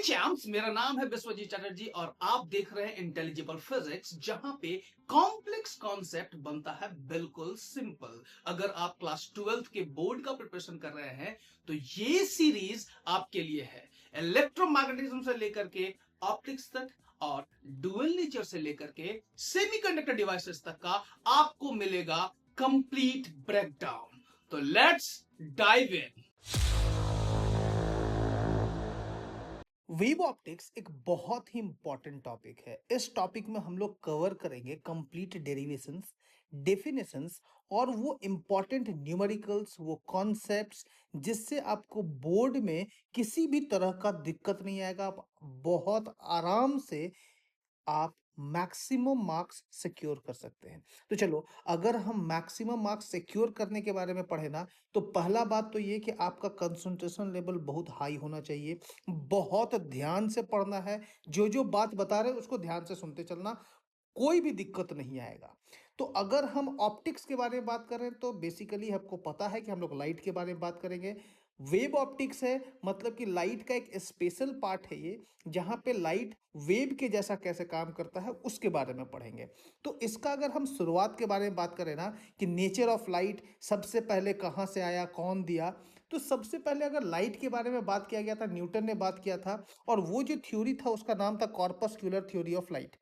Champs, मेरा नाम है विश्वजीत चटर्जी और आप देख रहे हैं इंटेलिजिबल फिजिक्स, जहां पे कॉम्प्लेक्स कॉन्सेप्ट बनता है बिल्कुल सिंपल। अगर आप क्लास 12th के बोर्ड का प्रिपरेशन कर रहे हैं तो ये सीरीज आपके लिए है। इलेक्ट्रोमैग्नेटिज्म से लेकर के ऑप्टिक्स तक और डुअल नेचर से लेकर के सेमीकंडक्टर डिवाइसेस तक का आपको मिलेगा कंप्लीट ब्रेकडाउन। तो let's dive in. Wave optics एक बहुत ही इंपॉर्टेंट टॉपिक है। इस टॉपिक में हम लोग कवर करेंगे कंप्लीट डेरिवेशंस, डेफिनेशंस और वो इंपॉर्टेंट न्यूमेरिकल्स, वो कॉन्सेप्ट्स जिससे आपको बोर्ड में किसी भी तरह का दिक्कत नहीं आएगा। आप बहुत आराम से आप मैक्सिमम मार्क्स सिक्योर कर सकते हैं। तो चलो, अगर हम मैक्सिमम मार्क्स सिक्योर करने के बारे में पढ़े ना, तो पहला बात तो ये कि आपका कंसंट्रेशन लेवल बहुत हाई होना चाहिए। बहुत ध्यान से पढ़ना है, जो जो बात बता रहे हैं उसको ध्यान से सुनते चलना, कोई भी दिक्कत नहीं आएगा। तो अगर हम ऑप्टिक्स के बारे में बात करें तो बेसिकली आपको पता है कि हम लोग लाइट के बारे में बात करेंगे। वेव ऑप्टिक्स है मतलब कि लाइट का एक स्पेशल पार्ट है ये, जहां पे लाइट वेव के जैसा कैसे काम करता है उसके बारे में पढ़ेंगे। तो इसका अगर हम शुरुआत के बारे में बात करें ना, कि नेचर ऑफ लाइट सबसे पहले कहाँ से आया, कौन दिया, तो सबसे पहले अगर लाइट के बारे में बात किया गया था, न्यूटन ने बात किया था। और वो जो थ्योरी था उसका नाम था कॉर्पस्क्यूलर थ्योरी ऑफ लाइट।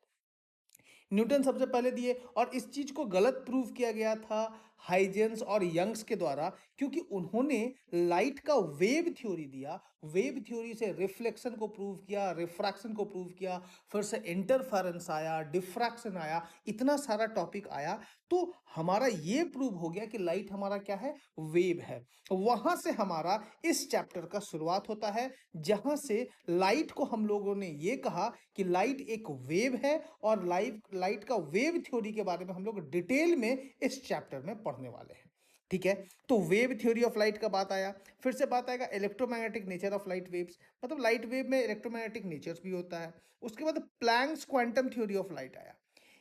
न्यूटन सबसे पहले दिए और इस चीज को गलत प्रूव किया गया था हाइजेंस और यंग्स के द्वारा, क्योंकि उन्होंने लाइट का वेव थ्योरी दिया। वेव थ्योरी से रिफ्लेक्शन को प्रूव किया, रिफ्रैक्शन को प्रूव किया, फिर से इंटरफेरेंस आया, डिफ्रैक्शन आया, इतना सारा टॉपिक आया। तो हमारा ये प्रूव हो गया कि लाइट हमारा क्या है, वेव है। वहां से हमारा इस चैप्टर का शुरुआत होता है, जहां से लाइट को हम लोगों ने ये कहा कि लाइट एक वेव है। और लाइट का वेव थ्योरी के बारे में हम लोग डिटेल में इस चैप्टर में पढ़ने वाले हैं। ठीक है, तो वेव थ्योरी ऑफ लाइट का बात आया। फिर से बात आएगा electromagnetic nature of light waves, मतलब लाइट वेव में इलेक्ट्रोमैग्नेटिक नेचर्स भी होता है। उसके बाद Planck's quantum theory of light आया।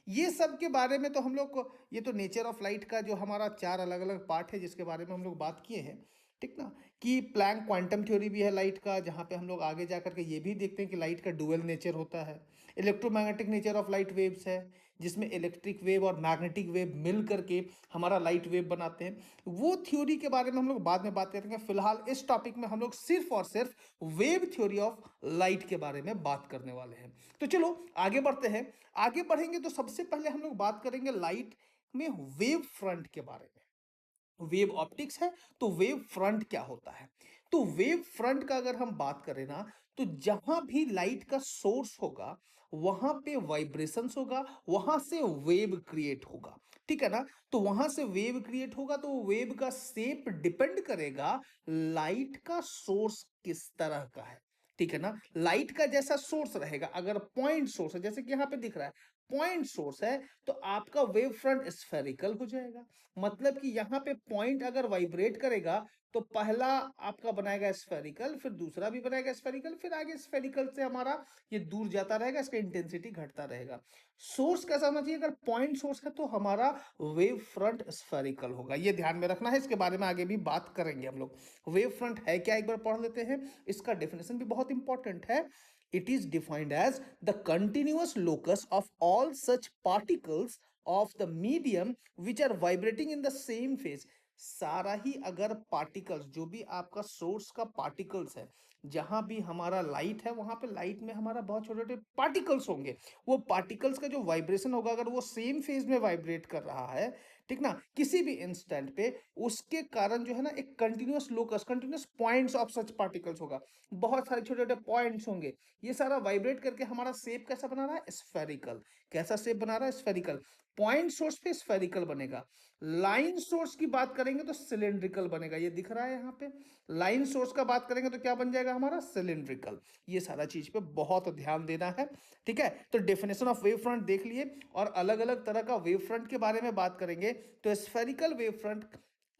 ये सब के बारे में तो हम लोग को, ये तो नेचर ऑफ लाइट का जो हमारा चार अलग अलग पार्ट है जिसके बारे में हम लोग बात किए हैं, ठीक ना। कि प्लैंक क्वांटम थ्योरी भी है लाइट का, जहाँ पे हम लोग आगे जा करके ये भी देखते हैं कि लाइट का डुअल नेचर होता है। Electromagnetic nature of light waves है, जिसमें इलेक्ट्रिक वेव और मैग्नेटिक वेव मिल करके हमारा लाइट वेव बनाते हैं। वो थ्योरी के बारे में हम लोग बाद में बात करेंगे। फिलहाल इस टॉपिक में हम लोग सिर्फ और सिर्फ वेव थ्योरी ऑफ लाइट के बारे में बात करने वाले हैं। तो चलो आगे बढ़ते हैं। आगे बढ़ेंगे तो सबसे पहले हम लोग बात करेंगे लाइट में वेव फ्रंट के बारे में। वेव ऑप्टिक्स है तो वेव फ्रंट क्या होता है। तो वेव फ्रंट का अगर हम बात करें ना, तो जहां भी लाइट का सोर्स होगा वहां पे वाइब्रेशंस होगा, वहां से वेव क्रिएट होगा। ठीक है ना। तो वहां से वेव क्रिएट होगा तो वेव का शेप डिपेंड करेगा लाइट का सोर्स किस तरह का है। ठीक है ना। लाइट का जैसा सोर्स रहेगा, अगर पॉइंट सोर्स है जैसे कि यहां पे दिख रहा है, पॉइंट सोर्स है, तो आपका वेव फ्रंट स्फेरिकल हो जाएगा। मतलब कि यहाँ पे पॉइंट अगर वाइब्रेट करेगा तो पहला आपका बनाएगा स्फेरिकल, फिर दूसरा भी बनाएगा स्फेरिकल, फिर आगे स्फेरिकल से हमारा ये दूर जाता रहेगा, इसका इंटेंसिटी घटता रहेगा। सोर्स कैसा होना चाहिए, अगर पॉइंट सोर्स है तो हमारा वेव फ्रंट स्फेरिकल होगा। ये ध्यान में रखना है, इसके बारे में आगे भी बात करेंगे हम लोग। वेव फ्रंट है क्या, एक बार पढ़ लेते हैं। इसका डेफिनेशन भी बहुत इंपॉर्टेंट है। It is defined as the continuous locus of all such particles of the medium which are vibrating in the same phase। सारा ही अगर पार्टिकल्स, जो भी आपका सोर्स का पार्टिकल्स है, जहां भी हमारा लाइट है वहां पे लाइट में हमारा बहुत छोटे छोटे पार्टिकल्स होंगे। वो पार्टिकल्स का जो वाइब्रेशन होगा, अगर वो सेम फेज में वाइब्रेट कर रहा है, ठीक ना, किसी भी इंस्टेंट पे, उसके कारण जो है ना एक continuous locus, continuous points of such particles होगा। बहुत सारे छोटे छोटे पॉइंट्स होंगे। ये सारा वाइब्रेट करके हमारा शेप कैसा बना रहा है, स्फेरिकल। कैसा शेप बना रहा है, स्फेरिकल। पॉइंट सोर्स पे स्फेरिकल बनेगा। लाइन सोर्स की बात करेंगे तो सिलेंड्रिकल बनेगा। ये दिख रहा है यहाँ पे। लाइन सोर्स का बात करेंगे तो क्या बन जाएगा हमारा, सिलेंड्रिकल। ये सारा चीज पे बहुत ध्यान देना है। ठीक है, तो डेफिनेशन ऑफ वेव फ्रंट देख लिए, और अलग अलग तरह का वेव फ्रंट के बारे में बात करेंगे। तो स्फेरिकल वेव फ्रंट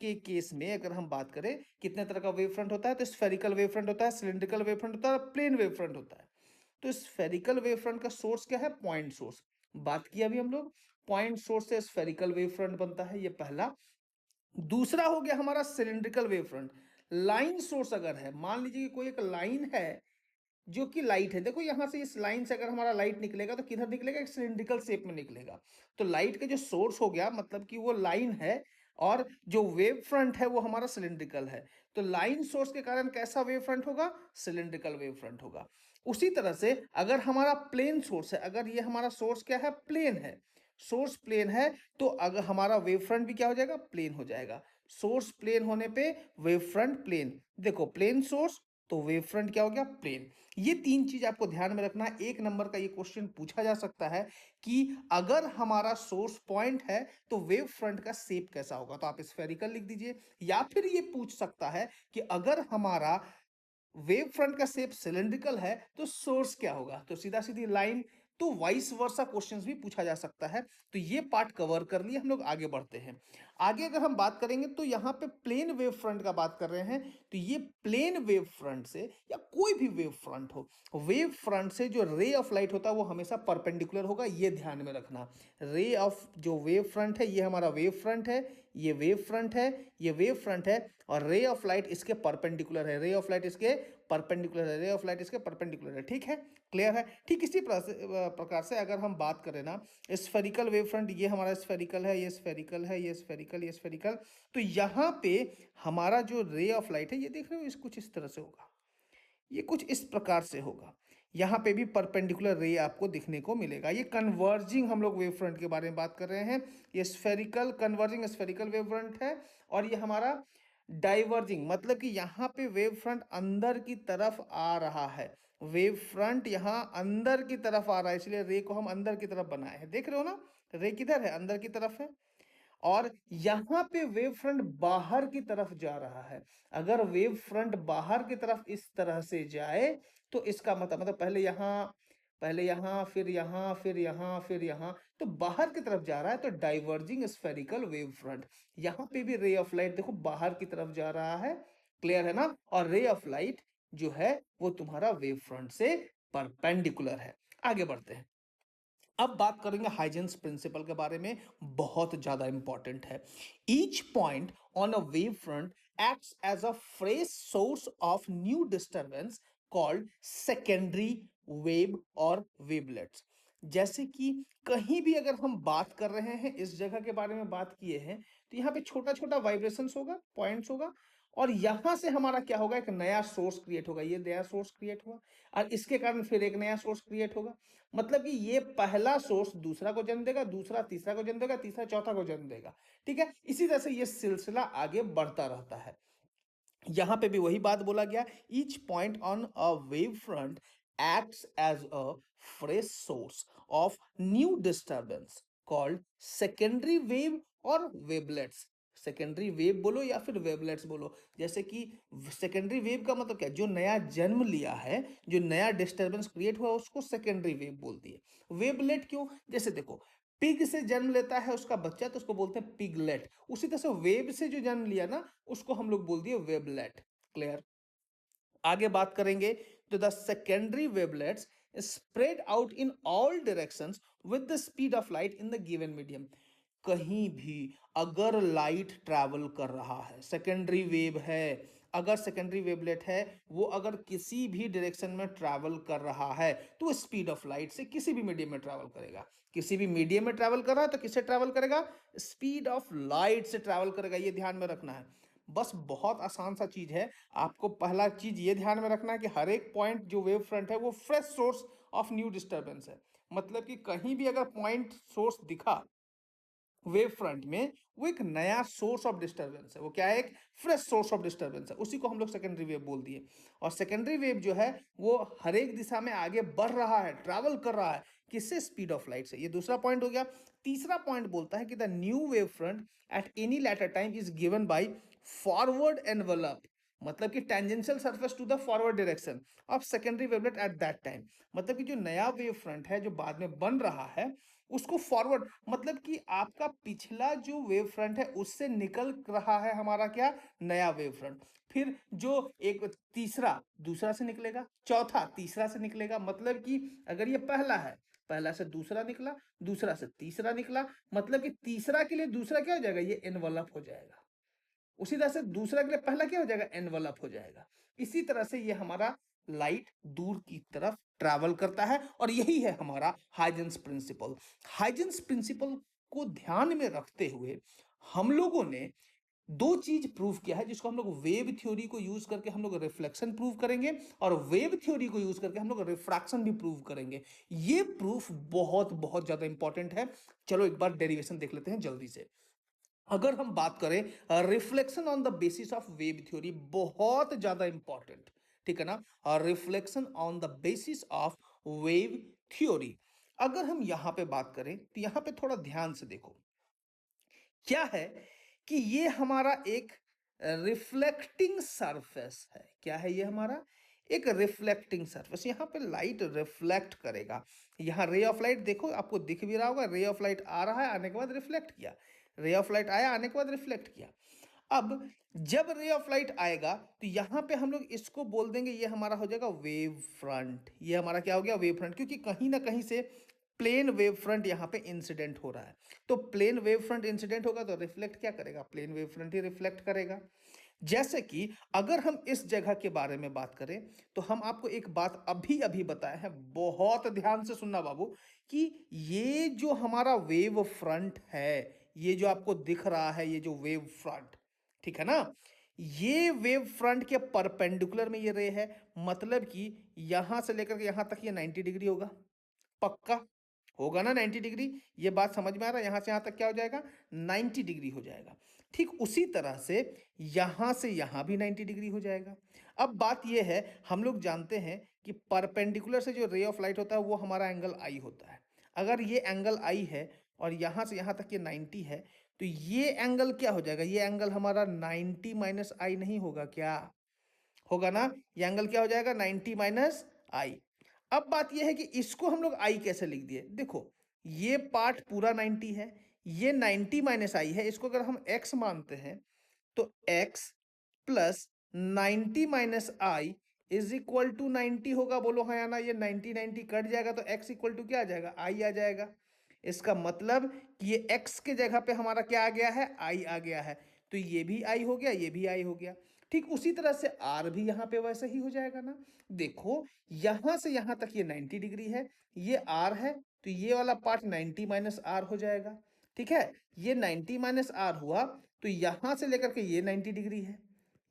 के केस में अगर हम बात करें, कितने तरह का वेव फ्रंट होता है, तो स्फेरिकल वेव फ्रंट होता है, सिलिंड्रिकल वेव फ्रंट होता है, प्लेन वेव फ्रंट होता है। तो स्फेरिकल वेव फ्रंट का सोर्स क्या है, पॉइंट सोर्स। बात किया अभी हम लोग, पॉइंट सोर्स से स्फेरिकल वेव फ्रंट बनता है, ये पहला। दूसरा हो गया हमारा cylindrical wave front. Line source अगर है, मान लीजिए कि कोई एक लाइन है, जो कि लाइट है। देखो यहाँ से इस लाइन से अगर हमारा लाइट निकलेगा तो किधर निकलेगा, एक सिलिंड्रिकल शेप में निकलेगा। तो लाइट का जो सोर्स हो गया मतलब कि वो लाइन है, और जो वेव फ्रंट है वो हमारा सिलिंड्रिकल है। तो लाइन सोर्स के कारण कैसा वेव फ्रंट होगा, सिलिंड्रिकल वेव फ्रंट होगा। उसी तरह से अगर हमारा प्लेन सोर्स है, अगर ये हमारा सोर्स क्या है, प्लेन है, सोर्स प्लेन है, तो अगर हमारा वेव फ्रंट भी क्या हो जाएगा, प्लेन हो जाएगा। सोर्स प्लेन होने पे वेव फ्रंट प्लेन। देखो प्लेन सोर्स तो वेव फ्रंट क्या हो गया, प्लेन। ये तीन चीज आपको ध्यान में रखना है। एक नंबर का ये क्वेश्चन पूछा जा सकता है कि अगर हमारा सोर्स पॉइंट है तो वेव फ्रंट का शेप कैसा होगा, तो आप स्फेरिकल लिख दीजिए। या फिर ये पूछ सकता है कि अगर हमारा वेव फ्रंट का शेप सिलिंड्रिकल है तो सोर्स क्या होगा, तो सीधा सीधी लाइन। तो वाइस वर्सा क्वेश्चंस भी पूछा जा सकता है। तो ये पार्ट कवर कर लिए, हम लोग आगे बढ़ते हैं। आगे अगर हम बात करेंगे तो यहाँ पे प्लेन वेव फ्रंट का बात कर रहे हैं। तो ये प्लेन वेव फ्रंट से या कोई भी वेव फ्रंट हो, वेव फ्रंट से जो रे ऑफ लाइट होता है वो हमेशा परपेंडिकुलर होगा, ये ध्यान में रखना। रे ऑफ जो वेव फ्रंट है, ये हमारा वेव फ्रंट है, ये वेव फ्रंट है, ये वेव फ्रंट है, और रे ऑफ लाइट इसके परपेंडिकुलर है, रे ऑफ लाइट इसके परपेंडिकुलर है, रे ऑफ लाइट इसके परपेंडिकुलर है। ठीक है, क्लियर है। ठीक इसी प्रकार से अगर हम बात करें ना, स्फेरिकल वेव फ्रंट, ये हमारा स्फेरिकल है, ये स्फेरिकल है, ये स्फेरिकल, ये स्फेरिकल। तो यहाँ पे हमारा जो रे ऑफ लाइट है, ये देख रहे हो, इस कुछ इस तरह से होगा, ये कुछ इस प्रकार से होगा। यहाँ पे भी परपेंडिकुलर रे आपको दिखने को मिलेगा। ये कन्वर्जिंग हम लोग वेव फ्रंट के बारे में बात कर रहे हैं। ये spherical converging spherical wave front है, और ये हमारा डाइवर्जिंग, मतलब कि यहाँ पे वेव फ्रंट अंदर की तरफ आ रहा है। वेव फ्रंट यहाँ अंदर की तरफ आ रहा है, इसलिए रे को हम अंदर की तरफ बनाए हैं। देख रहे हो ना, रे किधर है, अंदर की तरफ है। और यहां पे वेव फ्रंट बाहर की तरफ जा रहा है। अगर वेव फ्रंट बाहर की तरफ इस तरह से जाए तो इसका मतलब पहले यहां फिर यहां फिर यहां फिर यहां, तो बाहर की तरफ जा रहा है, तो डाइवर्जिंग स्फेरिकल वेव फ्रंट। यहां पे भी रे ऑफ लाइट देखो बाहर की तरफ जा रहा है, क्लियर है ना। और रे ऑफ लाइट जो है वो तुम्हारा वेव फ्रंट से परपेंडिकुलर है। आगे बढ़ते हैं। अब बात करेंगे हाइजेंस प्रिंसिपल के बारे में, बहुत ज्यादा इंपॉर्टेंट है। Each point on a wave front acts as a fresh source of new disturbance called secondary wave और वेवलेट्स। जैसे कि कहीं भी अगर हम बात कर रहे हैं, इस जगह के बारे में बात किए हैं, तो यहाँ पे छोटा छोटा वाइब्रेशंस होगा, पॉइंट्स होगा, और यहां से हमारा क्या होगा, एक नया सोर्स क्रिएट होगा, ये नया सोर्स क्रिएट हुआ, और इसके कारण फिर एक नया सोर्स क्रिएट होगा। मतलब कि ये पहला सोर्स दूसरा को जन्म देगा, दूसरा तीसरा को जन्म देगा, तीसरा चौथा को जन्म देगा। ठीक है, इसी तरह से ये सिलसिला आगे बढ़ता रहता है। यहां पे भी वही बात बोला गया, each point on a wave front acts as a fresh source of new disturbance called secondary wave और वेवलेट्स। सेकेंडरी वेव बोलो या फिर वेवलेट्स बोलो। जैसे कि सेकेंडरी वेव का मतलब क्या, जो नया जन्म लिया है, जो नया डिस्टर्बेंस क्रिएट हुआ, उसको सेकेंडरी वेव बोलती है। वेवलेट क्यों, जैसे देखो पिग से जन्म लेता है उसका बच्चा, तो उसको बोलते हैं पिगलेट। उसी तरह से वेब से जो जन्म लिया ना, उसको हम लोग बोल दिए वेबलेट। क्लियर। आगे बात करेंगे तो the secondary wavelets spread out in all directions with the speed of light in the given medium. कहीं भी अगर लाइट ट्रैवल कर रहा है, सेकेंडरी वेव है, अगर सेकेंडरी वेवलेट है, वो अगर किसी भी डायरेक्शन में ट्रैवल कर रहा है, तो स्पीड ऑफ लाइट से किसी भी मीडियम में ट्रैवल करेगा। किसी भी मीडियम में ट्रैवल कर रहा है तो किससे ट्रैवल करेगा, स्पीड ऑफ लाइट से ट्रैवल करेगा। ये ध्यान में रखना है। बस बहुत आसान सा चीज है। आपको पहला चीज ये ध्यान में रखना है कि हर एक पॉइंट जो वेव फ्रंट है वो fresh source of new disturbance है। मतलब कि कहीं भी अगर पॉइंट सोर्स दिखा वेव फ्रंट में, वो एक नया सोर्स ऑफ डिस्टरबेंस है। वो क्या है, एक फ्रेश सोर्स ऑफ डिस्टरबेंस है। उसी को हम लोग सेकेंडरी वेव बोल दिए। और सेकेंडरी वेव जो है वो हर एक दिशा में आगे बढ़ रहा है, ट्रैवल कर रहा है, किससे, स्पीड ऑफ लाइट से। ये दूसरा पॉइंट हो गया। तीसरा पॉइंट बोलता है कि the new wave front at any later time is given by forward envelope, मतलब कि tangential surface to the forward direction of secondary wavelet at that time. मतलब कि जो नया वेव फ्रंट है जो बाद में बन रहा है, उसको फॉरवर्ड, मतलब कि आपका पिछला जो वेव फ्रंट है उससे निकल रहा है हमारा क्या, नया वेव फ्रंट। फिर जो एक तीसरा दूसरा से निकलेगा, चौथा तीसरा से निकलेगा। मतलब कि अगर ये पहला है, पहला से दूसरा निकला, दूसरा से तीसरा निकला, मतलब कि तीसरा के लिए दूसरा क्या हो जाएगा, ये एनवलप हो जाएगा। उसी तरह से दूसरा के लिए पहला क्या हो जाएगा, एनवलप हो जाएगा। इसी तरह से ये हमारा लाइट दूर की तरफ ट्रैवल करता है और यही है हमारा हाइजेंस प्रिंसिपल। हाइजेंस प्रिंसिपल को ध्यान में रखते हुए हम लोगों ने दो चीज प्रूव किया है, जिसको हम लोग वेव थ्योरी को यूज करके हम लोग रिफ्लेक्शन प्रूव करेंगे और वेव थ्योरी को यूज करके हम लोग रिफ्रैक्शन भी प्रूव करेंगे। ये प्रूफ बहुत बहुत ज्यादा इंपॉर्टेंट है। चलो एक बार डेरिवेशन देख लेते हैं जल्दी से। अगर हम बात करें reflection on the basis of wave theory, बहुत ज्यादा इंपॉर्टेंट, ठीक है ना। Reflection on the basis of wave theory, अगर हम यहां पे बात करें तो यहां पे थोड़ा ध्यान से देखो क्या है कि ये हमारा एक रिफ्लेक्टिंग सरफेस है। क्या है ये हमारा एक रिफ्लेक्टिंग सरफेस। यहाँ पे लाइट रिफ्लेक्ट करेगा। यहाँ रे ऑफ लाइट देखो, आपको दिख भी रहा होगा, रे ऑफ लाइट आ रहा है, आने के बाद रिफ्लेक्ट किया, रे ऑफ लाइट आया, आने के बाद रिफ्लेक्ट किया। अब जब रे ऑफ लाइट आएगा तो यहाँ पे हम लोग इसको बोल देंगे, ये हमारा हो जाएगा वेव फ्रंट। ये हमारा क्या हो गया, वेव फ्रंट, क्योंकि कहीं ना कहीं से प्लेन वेव फ्रंट यहाँ पे इंसिडेंट हो रहा है। तो प्लेन वेव फ्रंट इंसिडेंट होगा तो रिफ्लेक्ट क्या करेगा, प्लेन वेव फ्रंट ही रिफ्लेक्ट करेगा। जैसे कि अगर हम इस जगह के बारे में बात करें तो हम आपको एक बात अभी अभी बताए हैं, बहुत ध्यान से सुनना बाबू, कि ये जो हमारा वेव फ्रंट है, ये जो आपको दिख रहा है, ये जो वेव फ्रंट, ठीक है ना, ये वेव फ्रंट के परपेंडिकुलर में ये रे है। मतलब कि यहां से लेकर के यहां तक ये 90 डिग्री होगा, पक्का होगा ना 90 डिग्री। ये बात समझ में आ रहा है, यहां से यहां तक क्या हो जाएगा, 90 डिग्री हो जाएगा। ठीक उसी तरह से यहां भी 90 डिग्री हो जाएगा। अब बात यह है, हम लोग जानते हैं कि परपेंडिकुलर से जो रे ऑफ लाइट होता है वो हमारा एंगल आई होता है। अगर ये एंगल आई है और यहां से यहां तक ये 90 है, तो ये एंगल क्या हो जाएगा, ये एंगल हमारा 90 माइनस आई नहीं होगा क्या, होगा ना। ये एंगल क्या हो जाएगा, 90 माइनस आई। अब बात यह है कि इसको हम लोग आई कैसे लिख दिए, देखो ये पार्ट पूरा 90 है, ये 90 माइनस आई है, इसको अगर हम x मानते हैं तो x plus 90 minus I is equal to 90 होगा। बोलो हाँ या ना, ये 90 90 कट जाएगा तो x इक्वल टू क्या आ जाएगा, आई आ जाएगा। इसका मतलब कि ये x के जगह पे हमारा क्या आ गया है, i आ गया है। तो ये भी i हो गया, ये भी i हो गया। ठीक उसी तरह से r भी यहाँ पे वैसे ही हो जाएगा ना। देखो यहां से यहां तक ये 90 डिग्री है, ये r है, तो ये वाला पार्ट 90 माइनस आर हो जाएगा। ठीक है, ये 90 माइनस आर हुआ, तो यहां से लेकर के ये 90 डिग्री है,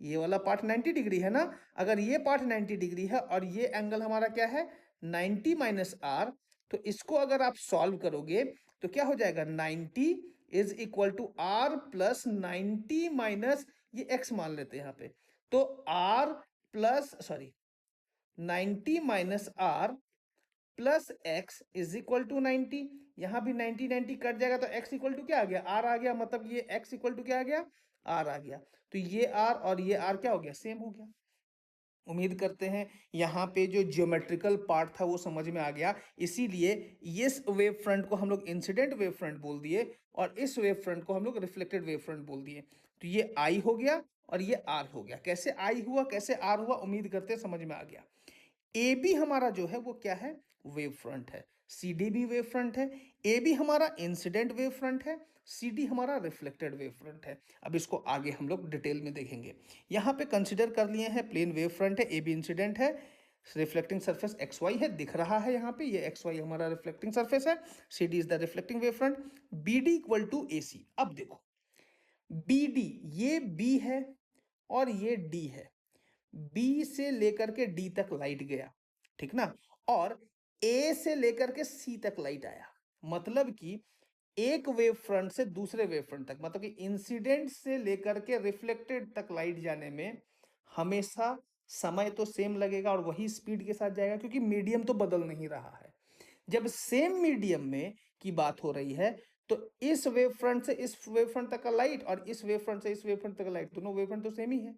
ये वाला पार्ट 90 डिग्री है ना। अगर ये पार्ट 90 डिग्री है और ये एंगल हमारा क्या है, 90 माइनस आर, तो इसको अगर आप सॉल्व करोगे तो क्या हो जाएगा, 90 is equal to R plus 90 minus ये एक्स मान लेते हैं यहाँ पे, तो R plus sorry 90 minus R plus X is equal to 90। यहां भी 90 90 कट जाएगा तो x इक्वल टू क्या आ गया, r आ गया। मतलब ये x इक्वल टू क्या आ गया, r आ गया। तो ये r और ये r क्या हो गया, सेम हो गया। उम्मीद करते हैं यहाँ पे जो ज्योमेट्रिकल पार्ट था वो समझ में आ गया। इसीलिए इस वेव फ्रंट को हम लोग इंसिडेंट वेव फ्रंट बोल दिए और इस वेव फ्रंट को हम लोग रिफ्लेक्टेड वेव फ्रंट बोल दिए। तो ये आई हो गया और ये आर हो गया। कैसे आई हुआ, कैसे आर हुआ, उम्मीद करते हैं समझ में आ गया। ए बी हमारा जो है वो क्या है, वेव फ्रंट है। सी डी भी वेव फ्रंट है। ए बी हमारा इंसिडेंट वेव फ्रंट है, सी डी हमारा रिफ्लेक्टेड वेव फ्रंट है। अब इसको आगे हम लोग डिटेल में देखेंगे। यहाँ पे कंसिडर कर लिए हैं प्लेन वेव फ्रंट है, ए बी इंसिडेंट है, रिफ्लेक्टिंग सरफेस एक्स वाई है, दिख रहा है यहाँ पे, ये एक्स वाई हमारा रिफ्लेक्टिंग सरफेस है, C D is the reflecting wave front, B D equal to A C. अब देखो बी डी, ये बी है और ये डी है, बी से लेकर के डी तक लाइट गया, ठीक ना, और ए से लेकर के सी तक लाइट आया। मतलब कि एक वेव फ्रंट से दूसरे वेव फ्रंट तक, मतलब कि इंसिडेंट से लेकर के रिफ्लेक्टेड तक लाइट जाने में हमेशा समय तो सेम लगेगा और वही स्पीड के साथ जाएगा, क्योंकि मीडियम तो बदल नहीं रहा है। जब सेम मीडियम में की बात हो रही है तो इस वेव फ्रंट से इस वेव फ्रंट तक का लाइट और इस वेव फ्रंट से इस वेव फ्रंट तक का लाइट, दोनों वेव फ्रंट तो सेम ही है।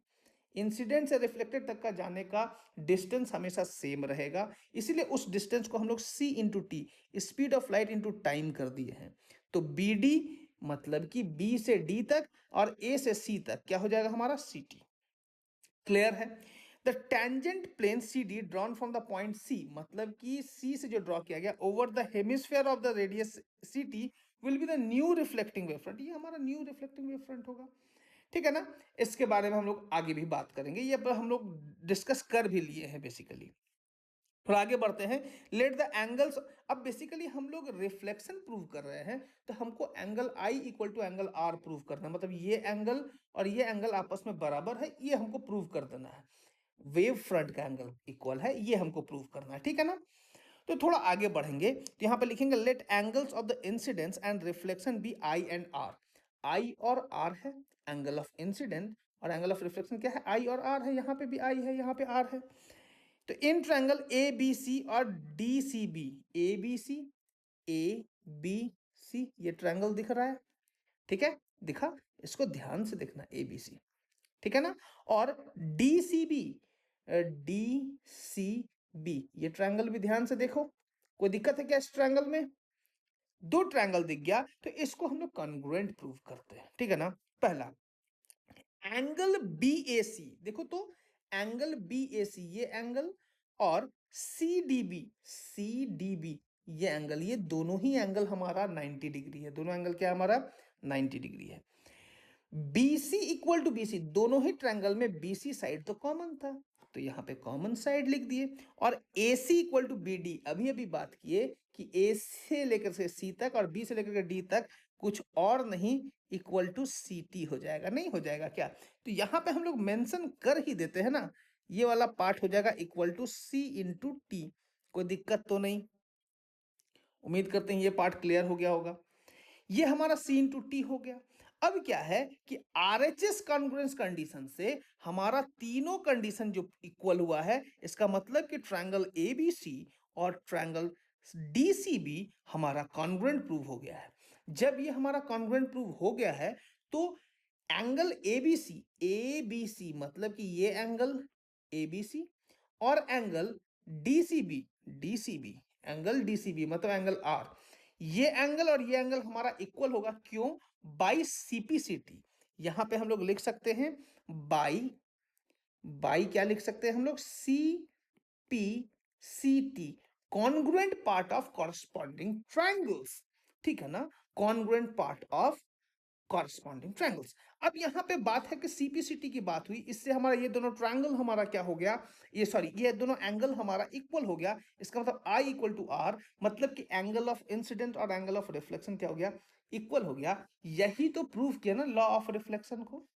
इंसिडेंट से रिफ्लेक्टेड तक का जाने का डिस्टेंस हमेशा सेम रहेगा, इसीलिए उस डिस्टेंस को हम लोग c into T, speed of light into time कर दिए हैं। तो बी डी मतलब कि b से d तक और a से c तक क्या हो जाएगा हमारा, सी टी। क्लियर है। The tangent plane C D drawn from the point C, मतलब कि सी से जो ड्रॉ किया गया over the hemisphere of the radius C T will be the new reflecting wave front. ये हमारा न्यू रिफ्लेक्टिंग वेव फ्रंट होगा। ठीक है ना। इसके बारे में हम लोग आगे भी बात करेंगे, ये हम लोग डिस्कस कर भी लिए हैं बेसिकली। और आगे बढ़ते हैं, लेट द एंगल्स। अब बेसिकली हम लोग रिफ्लेक्शन प्रूव कर रहे हैं, तो हमको angle I equal to angle R prove करना है, मतलब ये एंगल और ये एंगल आपस में बराबर है, ये हमको प्रूव कर देना है। वेव फ्रंट का एंगल इक्वल है, ये हमको प्रूव करना है, ठीक है ना। तो थोड़ा आगे बढ़ेंगे तो यहाँ पे लिखेंगे let angles of the incidence and reflection be I and R. I और आर है एंगल ऑफ इंसिडेंट, और एंगल ऑफ रिफ्लेक्शन क्या है, आई और आर है, यहाँ पे भी आई है, यहाँ पे आर है। तो in triangle A B C और D C B, A B C, A B C, ये ट्रायंगल दिख रहा है, ठीक है, दिखा, इसको ध्यान से देखना, ए बी सी, ठीक है ना। और D C B, D C B, ये ट्रायंगल भी ध्यान से देखो, कोई दिक्कत है क्या इस ट्रायंगल में? दो ट्रायंगल दिख गया, तो इसको हम लोग कॉन्ग्रुएंट प्रूव करते हैं, ठीक है ना। पहला एंगल बी ए सी, देखो तो एंगल बी ए सी ये एंगल, और C D B, C D B ये एंगल, ये दोनों ही एंगल हमारा 90 डिग्री है, दोनों एंगल क्या हमारा 90 डिग्री है। BC इक्वल टू BC, दोनों ही ट्रायंगल में BC साइड तो कॉमन था, तो यहाँ पे कॉमन साइड लिख दिए। और AC इक्वल टू BD, अभी अभी बात किए कि A से लेकर से C तक और B से लेकर के D तक कुछ और नहीं, इक्वल टू CT हो जाएगा, नहीं हो जाएगा क्या? तो यहाँ पे हम लोग मेंशन कर ही देते हैं ना, ये वाला पार्ट हो जाएगा equal to C into T, कोई दिक्कत तो नहीं। उम्मीद करते हैं ये पार्ट क्लियर हो गया होगा। ये हमारा C इंटू टी हो गया। अब क्या है कि RHS कॉन्ग्रुएंस कंडीशन से हमारा तीनों कंडीशन जो इक्वल हुआ है, इसका मतलब कि ट्रायंगल ABC और ट्रायंगल DCB हमारा कॉन्ग्रुएंट प्रूव हो गया है। जब ये हमारा कॉन्ग्रुएंट प्रूव हो गया है, तो एंगल ABC मतलब कि ये एंगल ABC और एंगल DCB एंगल DCB मतलब एंगल R, ये एंगल और ये एंगल हमारा इक्वल होगा, क्यों? By CPCT। यहां पे हम लोग लिख सकते हैं बाई क्या लिख सकते हैं हम लोग, CPCT, congruent part of corresponding triangles, ठीक है ना, congruent part of corresponding triangles. अब यहाँ पे बात है कि CPCT की बात हुई, इससे हमारा ये दोनों ट्रायंगल हमारा क्या हो गया, ये दोनों एंगल हमारा इक्वल हो गया। इसका मतलब I इक्वल टू R, मतलब कि एंगल ऑफ इंसिडेंट और एंगल ऑफ रिफ्लेक्शन क्या हो गया, इक्वल हो गया। यही तो प्रूव किया ना लॉ ऑफ रिफ्लेक्शन को,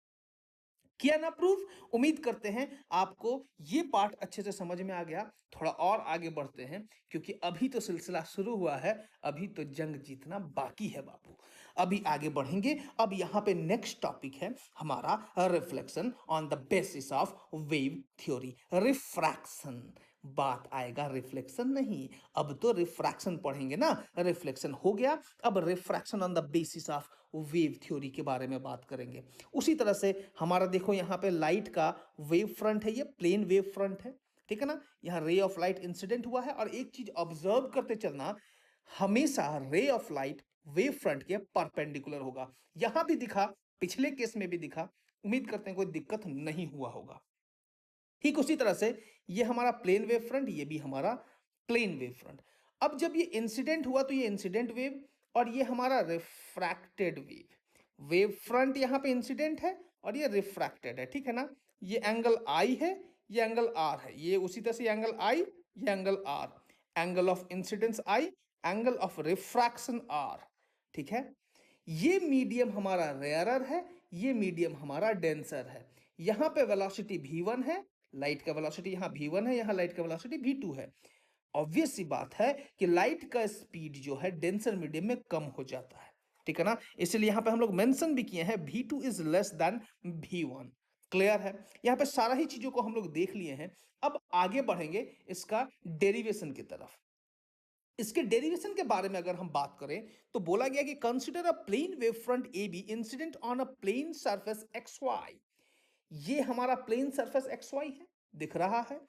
किया ना प्रूफ। उम्मीद करते हैं आपको ये पार्ट अच्छे से समझ में आ गया। थोड़ा और आगे बढ़ते हैं, क्योंकि अभी तो सिलसिला शुरू हुआ है, अभी तो जंग जीतना बाकी है बाबू। अभी आगे बढ़ेंगे। अब यहाँ पे नेक्स्ट टॉपिक है हमारा reflection on the basis of wave theory, refraction. बात आएगा रिफ्लेक्शन नहीं, अब तो रिफ्रैक्शन पढ़ेंगे ना। रिफ्लेक्शन हो गया, अब refraction on the basis of wave theory के बारे में बात करेंगे। उसी तरह से हमारा देखो यहाँ पे लाइट का वेव फ्रंट है, ये प्लेन वेव फ्रंट है, ठीक है ना। यहाँ रे ऑफ लाइट इंसिडेंट हुआ है, और एक चीज ऑब्जर्व करते चलना, हमेशा ray of light wave front के परपेंडिकुलर होगा। यहां भी दिखा, पिछले केस में भी दिखा, उम्मीद करते हैं कोई दिक्कत नहीं हुआ होगा। ठीक उसी तरह से ये हमारा प्लेन वेव फ्रंट, ये भी हमारा प्लेन वेव फ्रंट। अब जब ये इंसिडेंट हुआ तो ये इंसिडेंट वेव, और ये हमारा रिफ्रैक्टेड वेव। वेव फ्रंट यहाँ पे इंसिडेंट है और ये रिफ्रैक्टेड है, ठीक है ना। ये एंगल आई है, ये एंगल आर है, ये उसी तरह से एंगल आई, ये angle R, angle of incidence I, angle of refraction R, ठीक है। ये मीडियम हमारा रेयरर है, ये मीडियम हमारा डेंसर है। यहाँ पे वेलोसिटी v1 है, लाइट का वेलोसिटी यहाँ v1 है, यहाँ लाइट का वेलोसिटी v2 है। ऑब्वियस सी बात है कि लाइट का स्पीड जो है डेंसर मीडियम में कम हो जाता है, ठीक है ना। इसलिए यहाँ पे हम लोग मेंशन भी किए हैं v2 is less than v1। Clear है, यहाँ पे सारा ही चीजों को हम लोग देख लिए हैं। अब आगे बढ़ेंगे इसका डेरिवेशन की तरफ। इसके डेरिवेशन के बारे में अगर हम बात करें, तो बोला गया कि consider a plane wave front A B incident on a plane surface X Y. ये हमारा प्लेन सरफेस एक्स वाई है, दिख रहा है,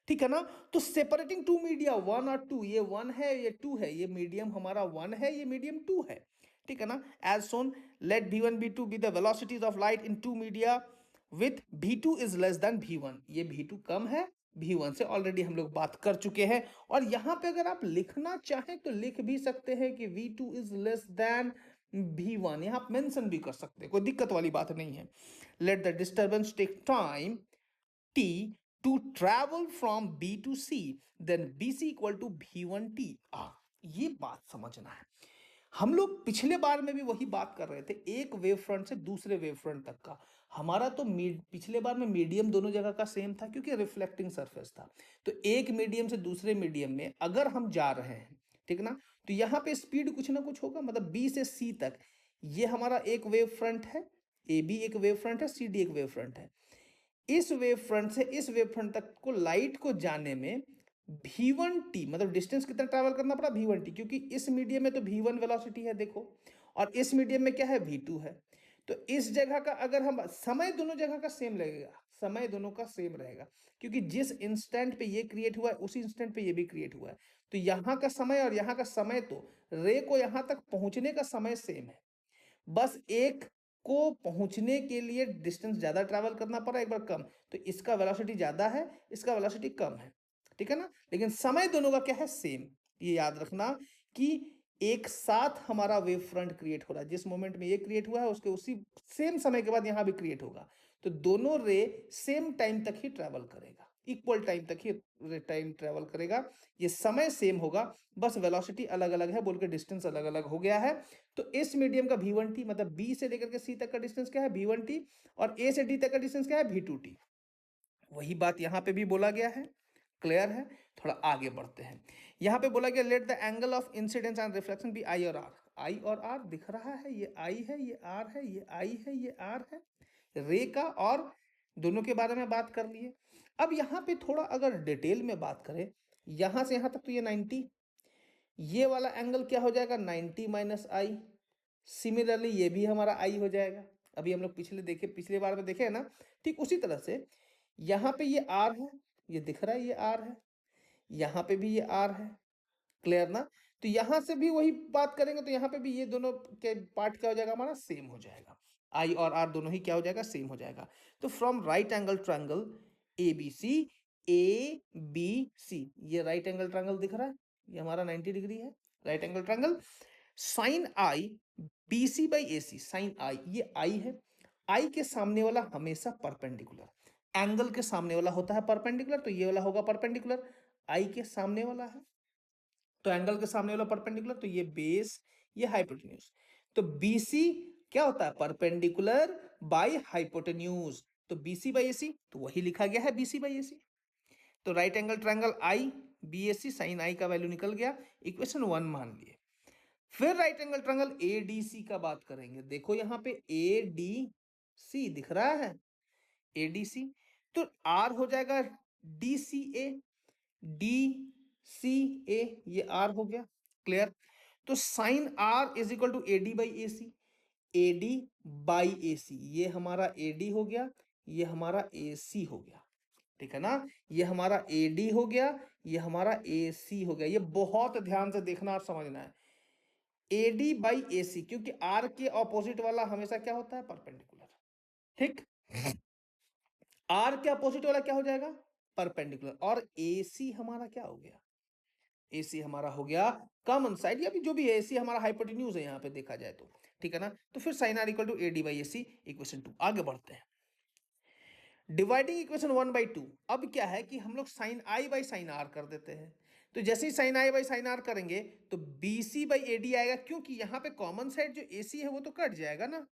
ठीक है ना। तो सेपरेटिंग टू मीडिया 1 और 2, ये 1 है, ये 2 है, ये मीडियम हमारा 1 है, ये मीडियम 2 है, ठीक है ना। As shown, let v1 v2 be the velocities of light in two media with v2 is less than v1। ये v2 कम है v1 से, ऑलरेडी हम लोग बात कर चुके हैं। और यहां पे अगर आप लिखना चाहें तो लिख भी सकते हैं कि v2 is less than V1 यहाँ आप मेंशन भी कर सकते हैं, कोई दिक्कत वाली बात नहीं है। Let the disturbance take time t to travel from B to C, then BC equal to V1T। ये बात समझना है। हम लोग पिछले बार में भी वही बात कर रहे थे, एक वेव फ्रंट से दूसरे वेव फ्रंट तक का। हमारा तो पिछले बार में मीडियम दोनों जगह का सेम था क्योंकि रिफ्लेक्टिंग सरफेस था। तो एक मीडियम से दूसरे मीडियम में अगर हम जा रहे हैं, ठीक ना, तो यहाँ पे स्पीड कुछ ना कुछ होगा, मतलब बी से सी तक ये हमारा एक वेव फ्रंट है, ए बी एक वेव फ्रंट है, सी डी एक वेव फ्रंट है। इस वेव फ्रंट से इस वेव फ्रंट तक को लाइट को जाने में v1t मतलब डिस्टेंस कितना ट्रैवल करना पड़ा v1t, क्योंकि इस मीडियम में तो v1 वेलोसिटी है देखो, और इस मीडियम में क्या है v2 है। तो इस जगह का अगर हम समय दोनों जगह का सेम लगेगा, समय दोनों का सेम रहेगा, क्योंकि जिस इंस्टेंट पे ये क्रिएट हुआ है उसी इंस्टेंट पे ये भी क्रिएट हुआ है। तो यहाँ का समय और यहाँ का समय, तो रे को यहाँ तक पहुंचने का समय सेम है, बस एक को पहुंचने के लिए डिस्टेंस ज्यादा ट्रैवल करना पड़ा, एक बार कम। तो इसका वेलोसिटी ज्यादा है, इसका वेलोसिटी कम है, ठीक है ना, लेकिन समय दोनों का क्या है, सेम। ये याद रखना कि एक साथ हमारा वेव फ्रंट क्रिएट हो रहा है, जिस मोमेंट में ये क्रिएट हुआ है उसके उसी सेम समय के बाद यहां भी क्रिएट होगा। तो दोनों रे सेम टाइम तक ही ट्रैवल करेगा, इक्वल टाइम तक ही टाइम ट्रैवल करेगा, ये समय सेम होगा, बस वेलोसिटी अलग अलग है बोल के डिस्टेंस अलग अलग हो गया है। तो इस मीडियम का v1t मतलब बी से लेकर के सी तक का डिस्टेंस क्या है v1t, और ए से डी तक का डिस्टेंस क्या है v2t। वही बात यहां पे भी बोला गया है, क्लियर है। थोड़ा आगे बढ़ते हैं, यहां पे बोला गया let the angle of incidence and reflection be I और आर। आई और आर दिख रहा है, ये आई है, ये आर है, ये आई है, ये आर है, रे का और दोनों के बारे में बात कर लिए। अब यहाँ पे थोड़ा अगर डिटेल में बात करें, यहां से यहां तक तो ये 90, ये वाला एंगल क्या हो जाएगा 90 माइनस आई। सिमिलरली ये भी हमारा आई हो जाएगा, अभी हम लोग पिछले बार में देखे है ना, ठीक उसी तरह से यहाँ पे ये आर है, ये दिख रहा है, ये आर है, यहाँ पे भी ये आर है, क्लियर ना। तो यहां से भी वही बात करेंगे, तो यहाँ पे भी ये दोनों के पार्ट क्या हो जाएगा हमारा, सेम हो जाएगा, आई और आर दोनों ही क्या हो जाएगा, सेम हो जाएगा। तो from right angle triangle A B C, A B C, ये राइट एंगल ट्रायंगल दिख रहा है, ये हमारा 90 डिग्री है right angle triangle. Sine I B C by A C, sine I ये आई है, आई के सामने वाला हमेशा परपेंडिकुलर, एंगल के सामने वाला होता है परपेंडिकुलर, तो ये वाला होगा परपेंडिकुलर, आई के सामने वाला है तो एंगल के सामने वाला परपेंडिकुलर, तो ये बेस, ये हाइपोटेन्यूज। तो बीसी क्या होता है, परपेंडिकुलर बाय हाइपोटेन्यूज, तो बीसी बाई एसी, तो वही लिखा गया है बीसी बाई एसी। तो right angle triangle I B S C, sine I का वैल्यू निकल गया, इक्वेशन 1 मान लिए। फिर right angle triangle A D C का बात करेंगे, देखो यहाँ पे ए डी सी दिख रहा है, ए डी सी, तो आर हो जाएगा डी सी ए, डी सी ए, ये आर हो गया, क्लियर। तो sine R is equal to A D by A C, A D by A C, ये हमारा ए डी हो गया, ये हमारा ए सी हो गया, ठीक है ना, ये हमारा ए डी हो गया, ये हमारा ए सी हो गया। ये बहुत ध्यान से देखना और समझना है, ए डी बाई ए सी, क्योंकि आर के ऑपोजिट वाला हमेशा क्या होता है, परपेंडिकुलर, ठीक। आर के अपोजिट वाला क्या हो जाएगा, परपेंडिकुलर, और AC हमारा क्या हो गया, AC हमारा हो गया कॉमन साइड, या भी जो भी है AC हमारा हाइपोटेन्यूज है यहाँ पे देखा जाए तो, ठीक है ना। तो फिर sine R equal to A D by A C, equation 2। आगे बढ़ते हैं, डिवाइडिंग इक्वेशन 1/2। अब क्या है कि हम लोग sine I by sine R कर देते हैं, तो जैसे ही sine I by sine R करेंगे तो BC बाई ए डी आएगा, क्योंकि यहाँ पे कॉमन साइड जो AC है वो तो कट जाएगा ना,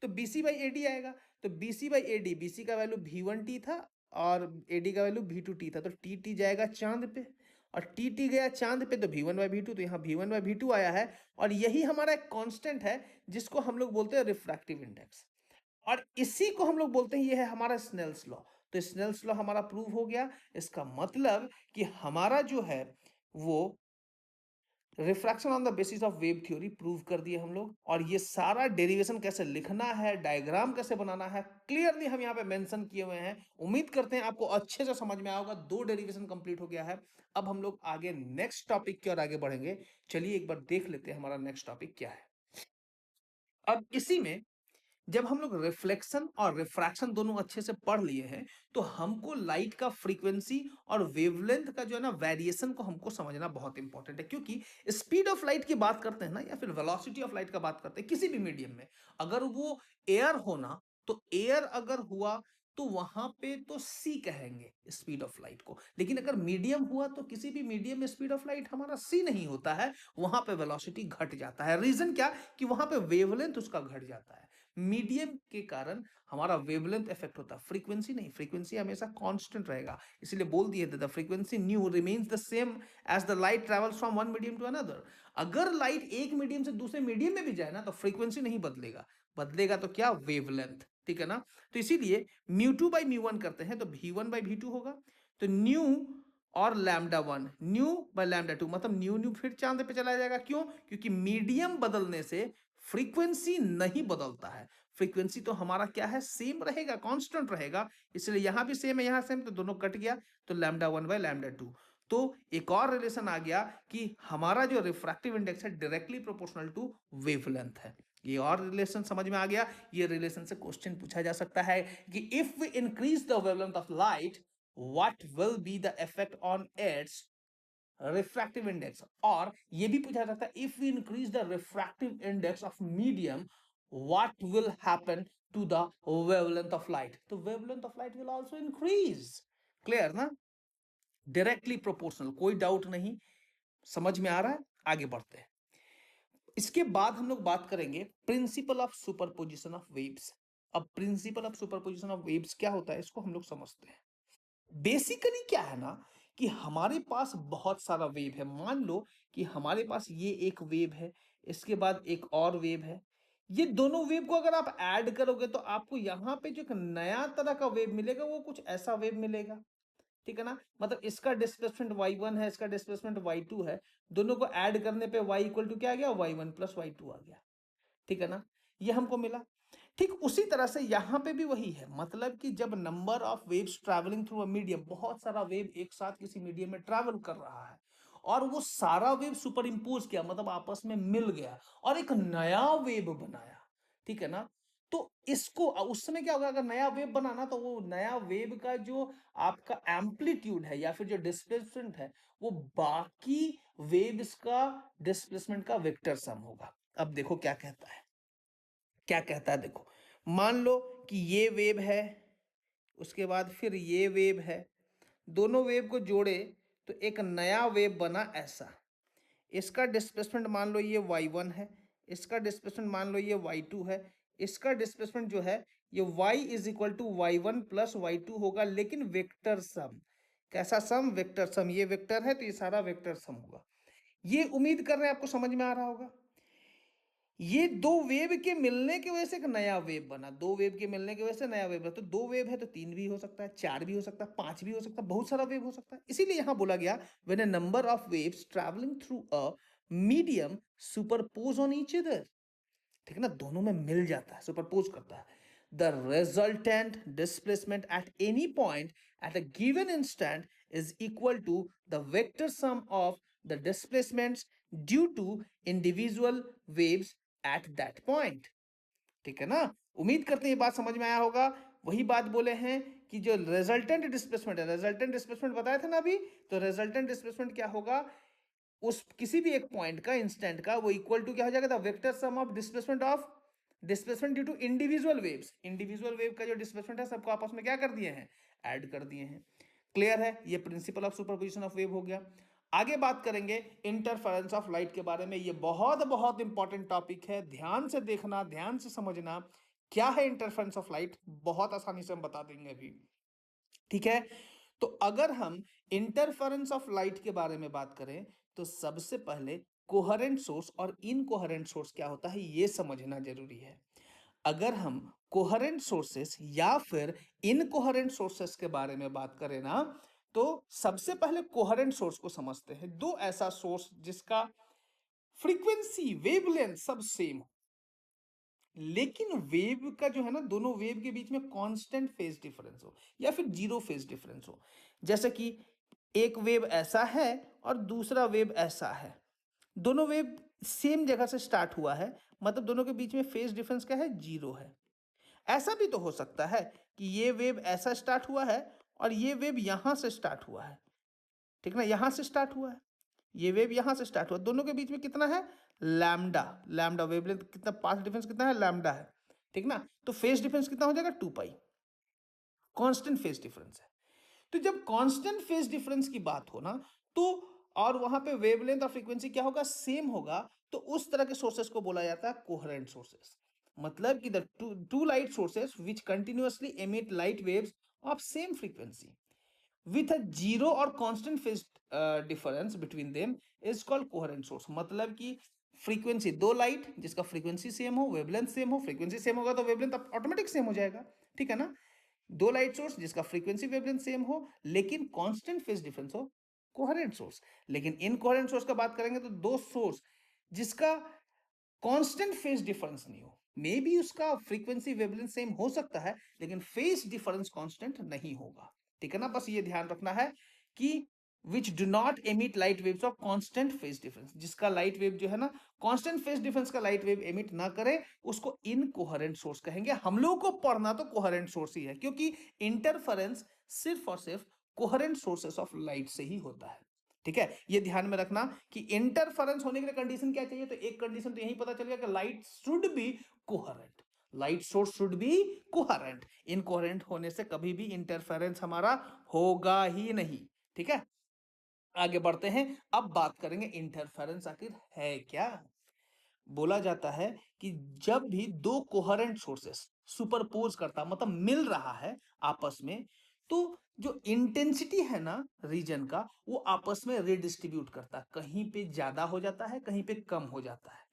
तो BC बाई ए डी आएगा। तो BC by A D, BC का वैल्यू V1t था और AD का वैल्यू V2t था, तो TT जाएगा चांद पे, और TT गया चांद पे तो V1 बाई V2, तो यहाँ V1 बाई V2 आया है, और यही हमारा एक कांस्टेंट है जिसको हम लोग बोलते हैं रिफ्रैक्टिव इंडेक्स, और इसी को हम लोग बोलते हैं ये है हमारा स्नेल्स लॉ। तो स्नेल्स लॉ हमारा प्रूव हो गया, इसका मतलब कि हमारा जो है वो refraction on the basis of wave theory prove कर दिए हम लोग, और ये सारा डेरिवेशन कैसे लिखना है, डायग्राम कैसे बनाना है, क्लियरली हम यहाँ पे मेंशन किए हुए हैं। उम्मीद करते हैं आपको अच्छे से समझ में आएगा, 2 डेरिवेशन कंप्लीट हो गया है। अब हम लोग आगे नेक्स्ट टॉपिक की ओर आगे बढ़ेंगे, चलिए एक बार देख लेते हैं हमारा नेक्स्ट टॉपिक क्या है। अब इसी में जब हम लोग रिफ्लेक्शन और रिफ्रैक्शन दोनों अच्छे से पढ़ लिए हैं, तो हमको लाइट का फ्रीक्वेंसी और वेवलेंथ का जो है ना वेरिएशन को हमको समझना बहुत इंपॉर्टेंट है, क्योंकि स्पीड ऑफ लाइट की बात करते हैं ना, या फिर वेलोसिटी ऑफ लाइट का बात करते हैं किसी भी मीडियम में, अगर वो एयर होना, तो एयर अगर हुआ तो वहां पे तो सी कहेंगे स्पीड ऑफ लाइट को, लेकिन अगर मीडियम हुआ तो किसी भी मीडियम में स्पीड ऑफ लाइट हमारा सी नहीं होता है, वहां पे वेलोसिटी घट जाता है। रीजन क्या, कि वहां पे वेवलेंथ उसका घट जाता है। मीडियम के कारण हमारा वेवलेंथ इफेक्ट होता है, फ्रीक्वेंसी नहीं, फ्रीक्वेंसी हमेशा कांस्टेंट रहेगा। इसलिए बोल दिए the frequency nu remains the same as the light travels from one medium to another. अगर लाइट एक मीडियम से दूसरे मीडियम में भी जाए ना, तो फ्रीक्वेंसी नहीं बदलेगा, बदलेगा तो क्या, वेवलेंथ। ठीक है ना। तो इसीलिए mu two by mu one करते हैं तो V one by V two होगा। तो न्यू और lambda one, nu by lambda two, मतलब न्यू न्यू फिर चांद पे चला जाएगा। क्यों, क्योंकि मीडियम बदलने से फ्रीक्वेंसी नहीं बदलता है, फ्रीक्वेंसी तो हमारा क्या है, सेम रहेगा, कांस्टेंट रहेगा। इसलिए यहां भी सेम है, यहां सेम, तो दोनों कट गया, तो lambda one by lambda to. तो एक और रिलेशन आ गया कि हमारा जो रिफ्रैक्टिव इंडेक्स है डायरेक्टली प्रोपोर्शनल टू वेवलेंथ है। ये और रिलेशन समझ में आ गया। ये रिलेशन से क्वेश्चन पूछा जा सकता है कि if we increase the wavelength of light, what will be the effect on its refractive index. और ये भी पूछा जाता है if we increase the refractive index of medium, what will happen to the wavelength of light, तो wavelength of light will also increase. Clear ना, directly proportional, कोई doubt नहीं, समझ में आ रहा है। आगे बढ़ते हैं। इसके बाद हम लोग बात करेंगे principle of superposition of waves. अब principle of superposition of waves क्या होता है, इसको हम लोग समझते हैं। बेसिकली क्या है ना, कि हमारे पास बहुत सारा वेव है। मान लो कि हमारे पास ये एक वेव है, इसके बाद एक और वेव है। ये दोनों वेव को अगर आप ऐड करोगे तो आपको यहां पे जो एक नया तरह का वेव मिलेगा, वो कुछ ऐसा वेव मिलेगा। ठीक है ना, मतलब इसका डिस्प्लेसमेंट y1 है, इसका डिस्प्लेसमेंट y2 है, दोनों को ऐड करने पे y इक्वल टू क्या आ गया, y1 प्लस y2 आ गया। ठीक है ना, ये हमको मिला। ठीक उसी तरह से यहां पे भी वही है, मतलब कि जब number of waves travelling through a medium, बहुत सारा वेव एक साथ किसी मीडियम में ट्रैवल कर रहा है, और वो सारा वेव सुपर इंपोज किया, मतलब आपस में मिल गया और एक नया वेव बनाया। ठीक है ना, तो इसको उस समय क्या होगा, अगर नया वेव बनाना, तो वो नया वेव का जो आपका एम्पलीट्यूड है या फिर जो डिस्प्लेसमेंट है, वो बाकी वेव्स का डिस्प्लेसमेंट का वेक्टर सम होगा। अब देखो क्या कहता है, क्या कहता है, देखो मान लो कि ये वेव है, उसके बाद फिर ये वेव है, दोनों वेव को जोड़े तो एक नया वेव बना ऐसा। इसका डिस्प्लेसमेंट मान लो ये y1 है, इसका डिस्प्लेसमेंट मान लो ये y2 है, इसका डिस्प्लेसमेंट जो है ये y is equal to y1 plus y2 होगा, लेकिन वेक्टर सम। कैसा सम, वेक्टर सम। ये वेक्टर है तो ये सारा वेक्टर सम होगा। ये उम्मीद कर रहे हैं आपको समझ में आ रहा होगा। ये दो वेव के मिलने की वजह से एक नया वेव बना, दो वेव के मिलने की वजह से नया वेव बना। तो दो वेव है तो तीन भी हो सकता है, चार भी हो सकता है, पांच भी हो सकता है, बहुत सारा वेव हो सकता है। इसीलिए यहां बोला गया when a number of waves travelling through a medium superpose on each other. ठीक है ना, दोनों में मिल जाता है, सुपरपोज करता है। The resultant displacement at any point at a given instant is equal to the vector sum of the displacements due to individual waves at that point. ठीक है ना, उम्मीद करते हैं ये बात समझ में आया होगा। वही बात बोले हैं कि जो रिजल्टेंट डिस्प्लेसमेंट है, रिजल्टेंट डिस्प्लेसमेंट बताया था ना अभी, तो रिजल्टेंट डिस्प्लेसमेंट क्या होगा, उस किसी भी एक पॉइंट का, इंस्टेंट का, वो इक्वल टू क्या हो जाएगा, the vector sum of displacement due to individual waves. Individual wave का जो डिस्प्लेसमेंट है सबको आपस में क्या कर दिए हैं, ऐड कर दिए हैं। क्लियर है, ये principal of superposition of wave हो गया। आगे बात करेंगे इंटरफेरेंस ऑफ लाइट के बारे में। ये बहुत बहुत इंपॉर्टेंट टॉपिक है, ध्यान से देखना, ध्यान से समझना। क्या है इंटरफेरेंस ऑफ लाइट, बहुत आसानी से हम बता देंगे अभी। ठीक है, तो अगर हम इंटरफेरेंस ऑफ लाइट के बारे में बात करें, तो सबसे पहले कोहेरेंट सोर्स और इनकोहेरेंट सोर्स क्या होता है ये समझना जरूरी है। अगर हम कोहेरेंट सोर्सेस या फिर इनकोहेरेंट सोर्सेस के बारे में बात करें ना, तो सबसे पहले कोहेरेंट सोर्स को समझते हैं। दो ऐसा सोर्स जिसका फ्रीक्वेंसी, वेवलेंथ सब सेम हो, लेकिन वेव का जो है ना, दोनों वेव के बीच में कांस्टेंट फेज डिफरेंस हो या फिर जीरो फेज डिफरेंस हो। जैसे कि एक वेव ऐसा है और दूसरा वेव ऐसा है, दोनों वेव सेम जगह से स्टार्ट हुआ है, मतलब दोनों के बीच में फेज डिफरेंस क्या है, जीरो है। ऐसा भी तो हो सकता है कि ये वेव ऐसा स्टार्ट हुआ है और ये वेव यहां से स्टार्ट हुआ है, ठीक ना, यहां से स्टार्ट हुआ है, ये वेव यहां से स्टार्ट हुआ, दोनों के बीच में कितना है, लैम्डा, लैम्डा वेवलेंथ कितना, पाथ डिफरेंस कितना है, लैम्डा है, ठीक ना। तो फेज डिफरेंस कितना हो जाएगा, 2 पाई, कांस्टेंट फेज डिफरेंस है। तो जब कांस्टेंट फेज डिफरेंस की बात हो ना, तो और वहां पे वेवलेंथ और फ्रीक्वेंसी क्या होगा, सेम होगा, तो उस तरह के सोर्सेस को बोला जाता है कोहेरेंट सोर्सेस। मतलब कि the two light sources which continuously emit light waves of same frequency with a zero और constant phase difference between them is called coherent source. मतलब कि फ्रीक्वेंसी, दो लाइट जिसका फ्रीक्वेंसी सेम हो, वेवलेंथ सेम हो, frequency same होगा तो wavelength automatic same हो जाएगा, ठीक है ना। दो लाइट सोर्स जिसका फ्रीक्वेंसी वेवलेंथ सेम हो लेकिन कांस्टेंट फेज डिफरेंस हो, कोहेरेंट सोर्स। लेकिन इनकोहेरेंट सोर्स का बात करेंगे तो दो सोर्स जिसका कांस्टेंट फेज डिफरेंस नहीं हो, मे बी उसका फ्रीक्वेंसी वेवलेंथ सेम हो सकता है लेकिन फेज डिफरेंस कांस्टेंट नहीं होगा, ठीक है ना। बस ये ध्यान रखना है कि which do not emit light waves of constant phase difference, जिसका लाइट वेव जो है ना कांस्टेंट फेज डिफरेंस का लाइट वेव एमिट ना करे उसको इनकोहेरेंट सोर्स कहेंगे। हम लोगों को पढ़ना तो कोहेरेंट सोर्स ही है, क्योंकि इंटरफेरेंस सिर्फ और सिर्फ कोहेरेंट सोर्सेस ऑफ लाइट से ही होता है, ठीक है। ये ध्यान में रखना कि इंटरफेरेंस होने के लिए कंडीशन क्या चाहिए, तो एक कंडीशन तो यही पता चल गया कि light should be coherent, light source should be coherent. Incoherent होने से कभी भी इंटरफेरेंस हमारा होगा ही नहीं, ठीक है। आगे बढ़ते हैं, अब बात करेंगे इंटरफेरेंस आखिर है क्या। बोला जाता है कि जब भी दो कोहेरेंट सोर्सेस सुपरपोज करता मतलब मिल रहा है आपस में, तो जो इंटेंसिटी है ना रीजन का वो आपस में रिडिस्ट्रीब्यूट करता है, कहीं पे ज्यादा हो जाता है कहीं पे कम हो जाता है,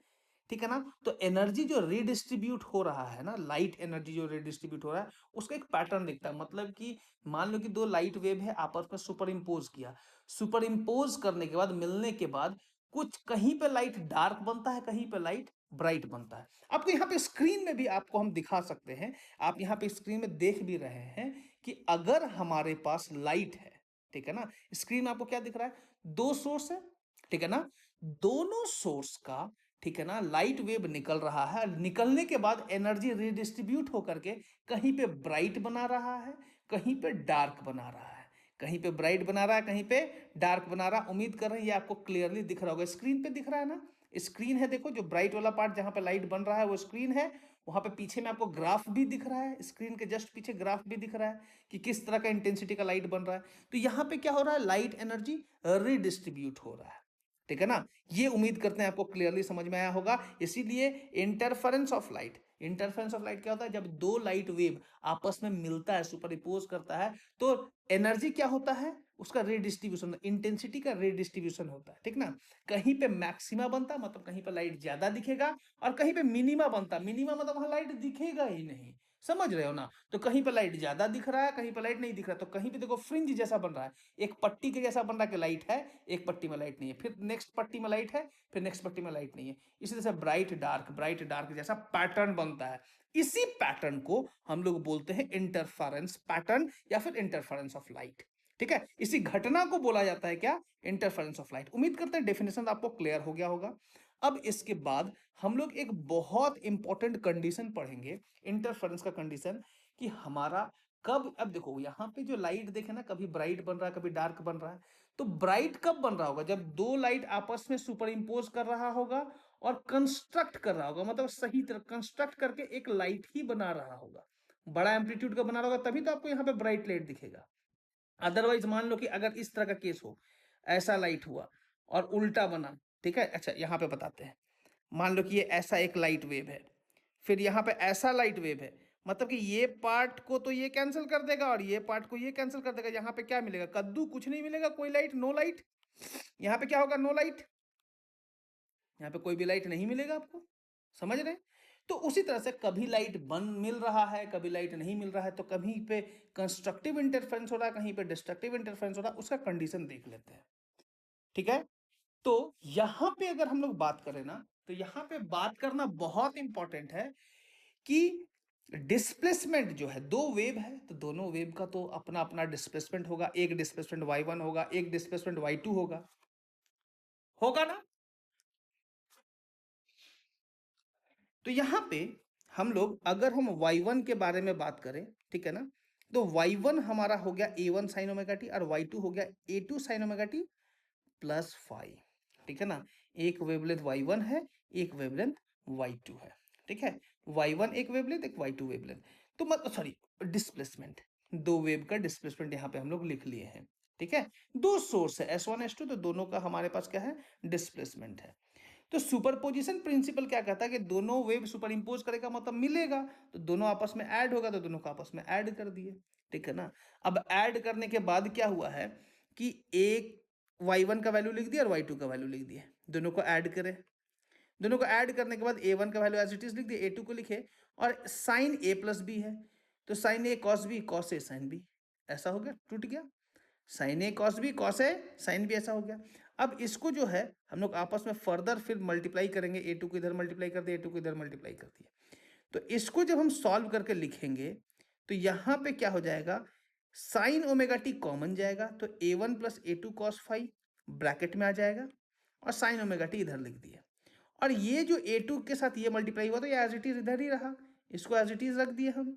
ठीक है ना। तो एनर्जी जो रिडिस्ट्रीब्यूट हो रहा है ना, लाइट एनर्जी जो रिडिस्ट्रीब्यूट हो रहा है उसका एक पैटर्न दिखता है। मतलब कि मान लो कि दो लाइट वेव है आपस में सुपर इम्पोज किया, सुपर इम्पोज करने के बाद मिलने के बाद कुछ कहीं पे लाइट डार्क बनता है कहीं पे लाइट ब्राइट बनता है। आपको यहाँ पे स्क्रीन में भी आपको हम दिखा सकते हैं, आप यहाँ पे स्क्रीन में देख भी रहे हैं कि अगर हमारे पास लाइट है, ठीक है ना, स्क्रीन में आपको क्या दिख रहा है, दो सोर्स है, ठीक है ना, दोनों सोर्स का, ठीक है ना, लाइट वेव निकल रहा है, निकलने के बाद एनर्जी रिडिस्ट्रीब्यूट होकर के कहीं पे ब्राइट बना रहा है कहीं पे डार्क बना रहा है, कहीं पे ब्राइट बना रहा है कहीं पे डार्क बना रहा है। उम्मीद कर रहे हैं ये आपको क्लियरली दिख रहा होगा, स्क्रीन पे दिख रहा है ना, स्क्रीन है, देखो जो ब्राइट वाला पार्ट जहां पे लाइट बन रहा है वो स्क्रीन है, वहां पे पीछे में आपको ग्राफ भी दिख रहा है, स्क्रीन के जस्ट पीछे ग्राफ भी दिख रहा है कि किस तरह का इंटेंसिटी का लाइट बन रहा है। तो यहाँ पे क्या हो रहा है, लाइट एनर्जी रिडिस्ट्रीब्यूट हो रहा है, ठीक है ना। ये उम्मीद करते हैं आपको क्लियरली समझ में आया होगा। इसीलिए interference of light, interference of light क्या होता है, जब दो लाइट वेव आपस में मिलता है, सुपरइम्पोज करता है, तो एनर्जी क्या होता है, उसका रिडिस्ट्रीब्यूशन, इंटेंसिटी का रिडिस्ट्रीब्यूशन होता है, ठीक ना। कहीं पे मैक्सिमा बनता मतलब कहीं पे लाइट ज्यादा दिखेगा और कहीं पे मिनिमा बनता, मिनिमा मतलब वहां लाइट दिखेगा ही नहीं, समझ रहे हो ना। तो कहीं पे लाइट ज्यादा दिख रहा है कहीं पे लाइट नहीं दिख रहा, तो कहीं पे देखो फ्रिंज जैसा बन रहा है, एक पट्टी के जैसा बन रहा है कि लाइट है, एक पट्टी में लाइट नहीं है, फिर नेक्स्ट पट्टी में लाइट है, फिर नेक्स्ट पट्टी में लाइट नहीं है, इसी तरह से ब्राइट डार्क जैसा पैटर्न बनता है। इसी पैटर्न को हम लोग बोलते हैं इंटरफेरेंस पैटर्न या फिर इंटरफेरेंस ऑफ लाइट, ठीक है। इसी घटना को बोला जाता है क्या, इंटरफेरेंस ऑफ लाइट। उम्मीद करते हैं डेफिनेशन आपको क्लियर हो गया होगा। अब इसके बाद हम लोग एक बहुत इंपॉर्टेंट कंडीशन पढ़ेंगे, इंटरफेरेंस का कंडीशन, कि हमारा कब, अब देखो यहाँ पे जो लाइट देखे ना, कभी ब्राइट बन रहा है कभी डार्क बन रहा है, तो ब्राइट कब बन रहा होगा, जब दो लाइट आपस में सुपर इम्पोज कर रहा होगा और कंस्ट्रक्ट कर रहा होगा, मतलब सही तरह कंस्ट्रक्ट करके एक लाइट ही बना रहा होगा, बड़ा एम्पलीट्यूड का बना रहा होगा, तभी तो आपको यहाँ पे ब्राइट लाइट दिखेगा। अदरवाइज मान लो कि अगर इस तरह का केस हो, ऐसा लाइट हुआ और उल्टा बना, ठीक है। अच्छा यहाँ पे बताते हैं, मान लो कि ये ऐसा एक लाइट वेव है, फिर यहाँ पे ऐसा लाइट वेव है, मतलब कि ये पार्ट को तो ये कैंसिल कर देगा और ये पार्ट को ये कैंसिल कर देगा, यहाँ पे क्या मिलेगा, कद्दू, कुछ नहीं मिलेगा, कोई लाइट, नो लाइट। यहाँ पे क्या होगा, नो लाइट, यहाँ पे कोई भी लाइट नहीं मिलेगा आपको, समझ रहे हैं? तो उसी तरह से कभी लाइट बन मिल रहा है कभी लाइट नहीं मिल रहा है, तो कहीं पे कंस्ट्रक्टिव इंटरफेरेंस हो रहा है कहीं पे डिस्ट्रक्टिव इंटरफेरेंस हो रहा है, उसका कंडीशन देख लेते हैं, ठीक है। तो यहां पे अगर हम लोग बात करें ना, तो यहां पे बात करना बहुत इंपॉर्टेंट है कि डिस्प्लेसमेंट जो है, दो वेव है तो दोनों वेव का तो अपना अपना डिस्प्लेसमेंट होगा, एक डिस्प्लेसमेंट y1 होगा एक डिस्प्लेसमेंट y2 होगा, होगा ना। तो यहां पे हम लोग अगर हम y1 के बारे में बात करें, ठीक है ना, तो y1 हमारा हो गया a1 sin ओमेगा टी और y2 हो गया a2 sin omega T plus five, ठीक है ना। एक वेवलेंथ y1 है, एक वेवलेंथ y2 है, ठीक है। y1 एक वेवलेंथ, एक y2 वेवलेंथ। तो मतलब सॉरी, डिस्प्लेसमेंट, दो वेव का डिस्प्लेसमेंट यहाँ पे हम लोग लिख लिए हैं, ठीक है। दो सोर्स है S1 S2, तो दोनों का हमारे पास क्या है, डिस्प्लेसमेंट है। तो सुपरपोजिशन प्रिंसिपल क्या कहता है कि दोनों वेव सुपर इंपोज करेगा मतलब मिलेगा, तो दोनों आपस में ऐड होगा, तो दोनों को आपस में ऐड कर दिए, ठीक है ना। अब ऐड करने के बाद क्या हुआ है कि एक y1 का वैल्यू लिख दिया और y2 का वैल्यू लिख दिया, दोनों को ऐड करें। दोनों को ऐड करने के बाद a1 का वैल्यू एज इट इज लिख दिया, a2 को लिखे, और साइन a प्लस बी है, तो sine a cos B, cos a sine B, ऐसा हो गया, टूट गया। Sine A cos B, cos A sine B, ऐसा हो गया। अब इसको जो है हम लोग आपस में फर्दर फिर मल्टीप्लाई करेंगे, a2 को इधर मल्टीप्लाई कर दिया, a2 को इधर मल्टीप्लाई कर दिया। तो इसको जब हम सॉल्व करके लिखेंगे तो यहाँ पे क्या हो जाएगा, साइन ओमेगा टी कॉमन जाएगा, तो a1 plus a2 cos five bracket में आ जाएगा, और साइन ओमेगा टी इधर लिख दिया। और ये जो a2 के साथ ये मल्टीप्लाई हुआ तो ये एज इट इज इधर ही रहा, इसको एज इट इज रख दिए हम।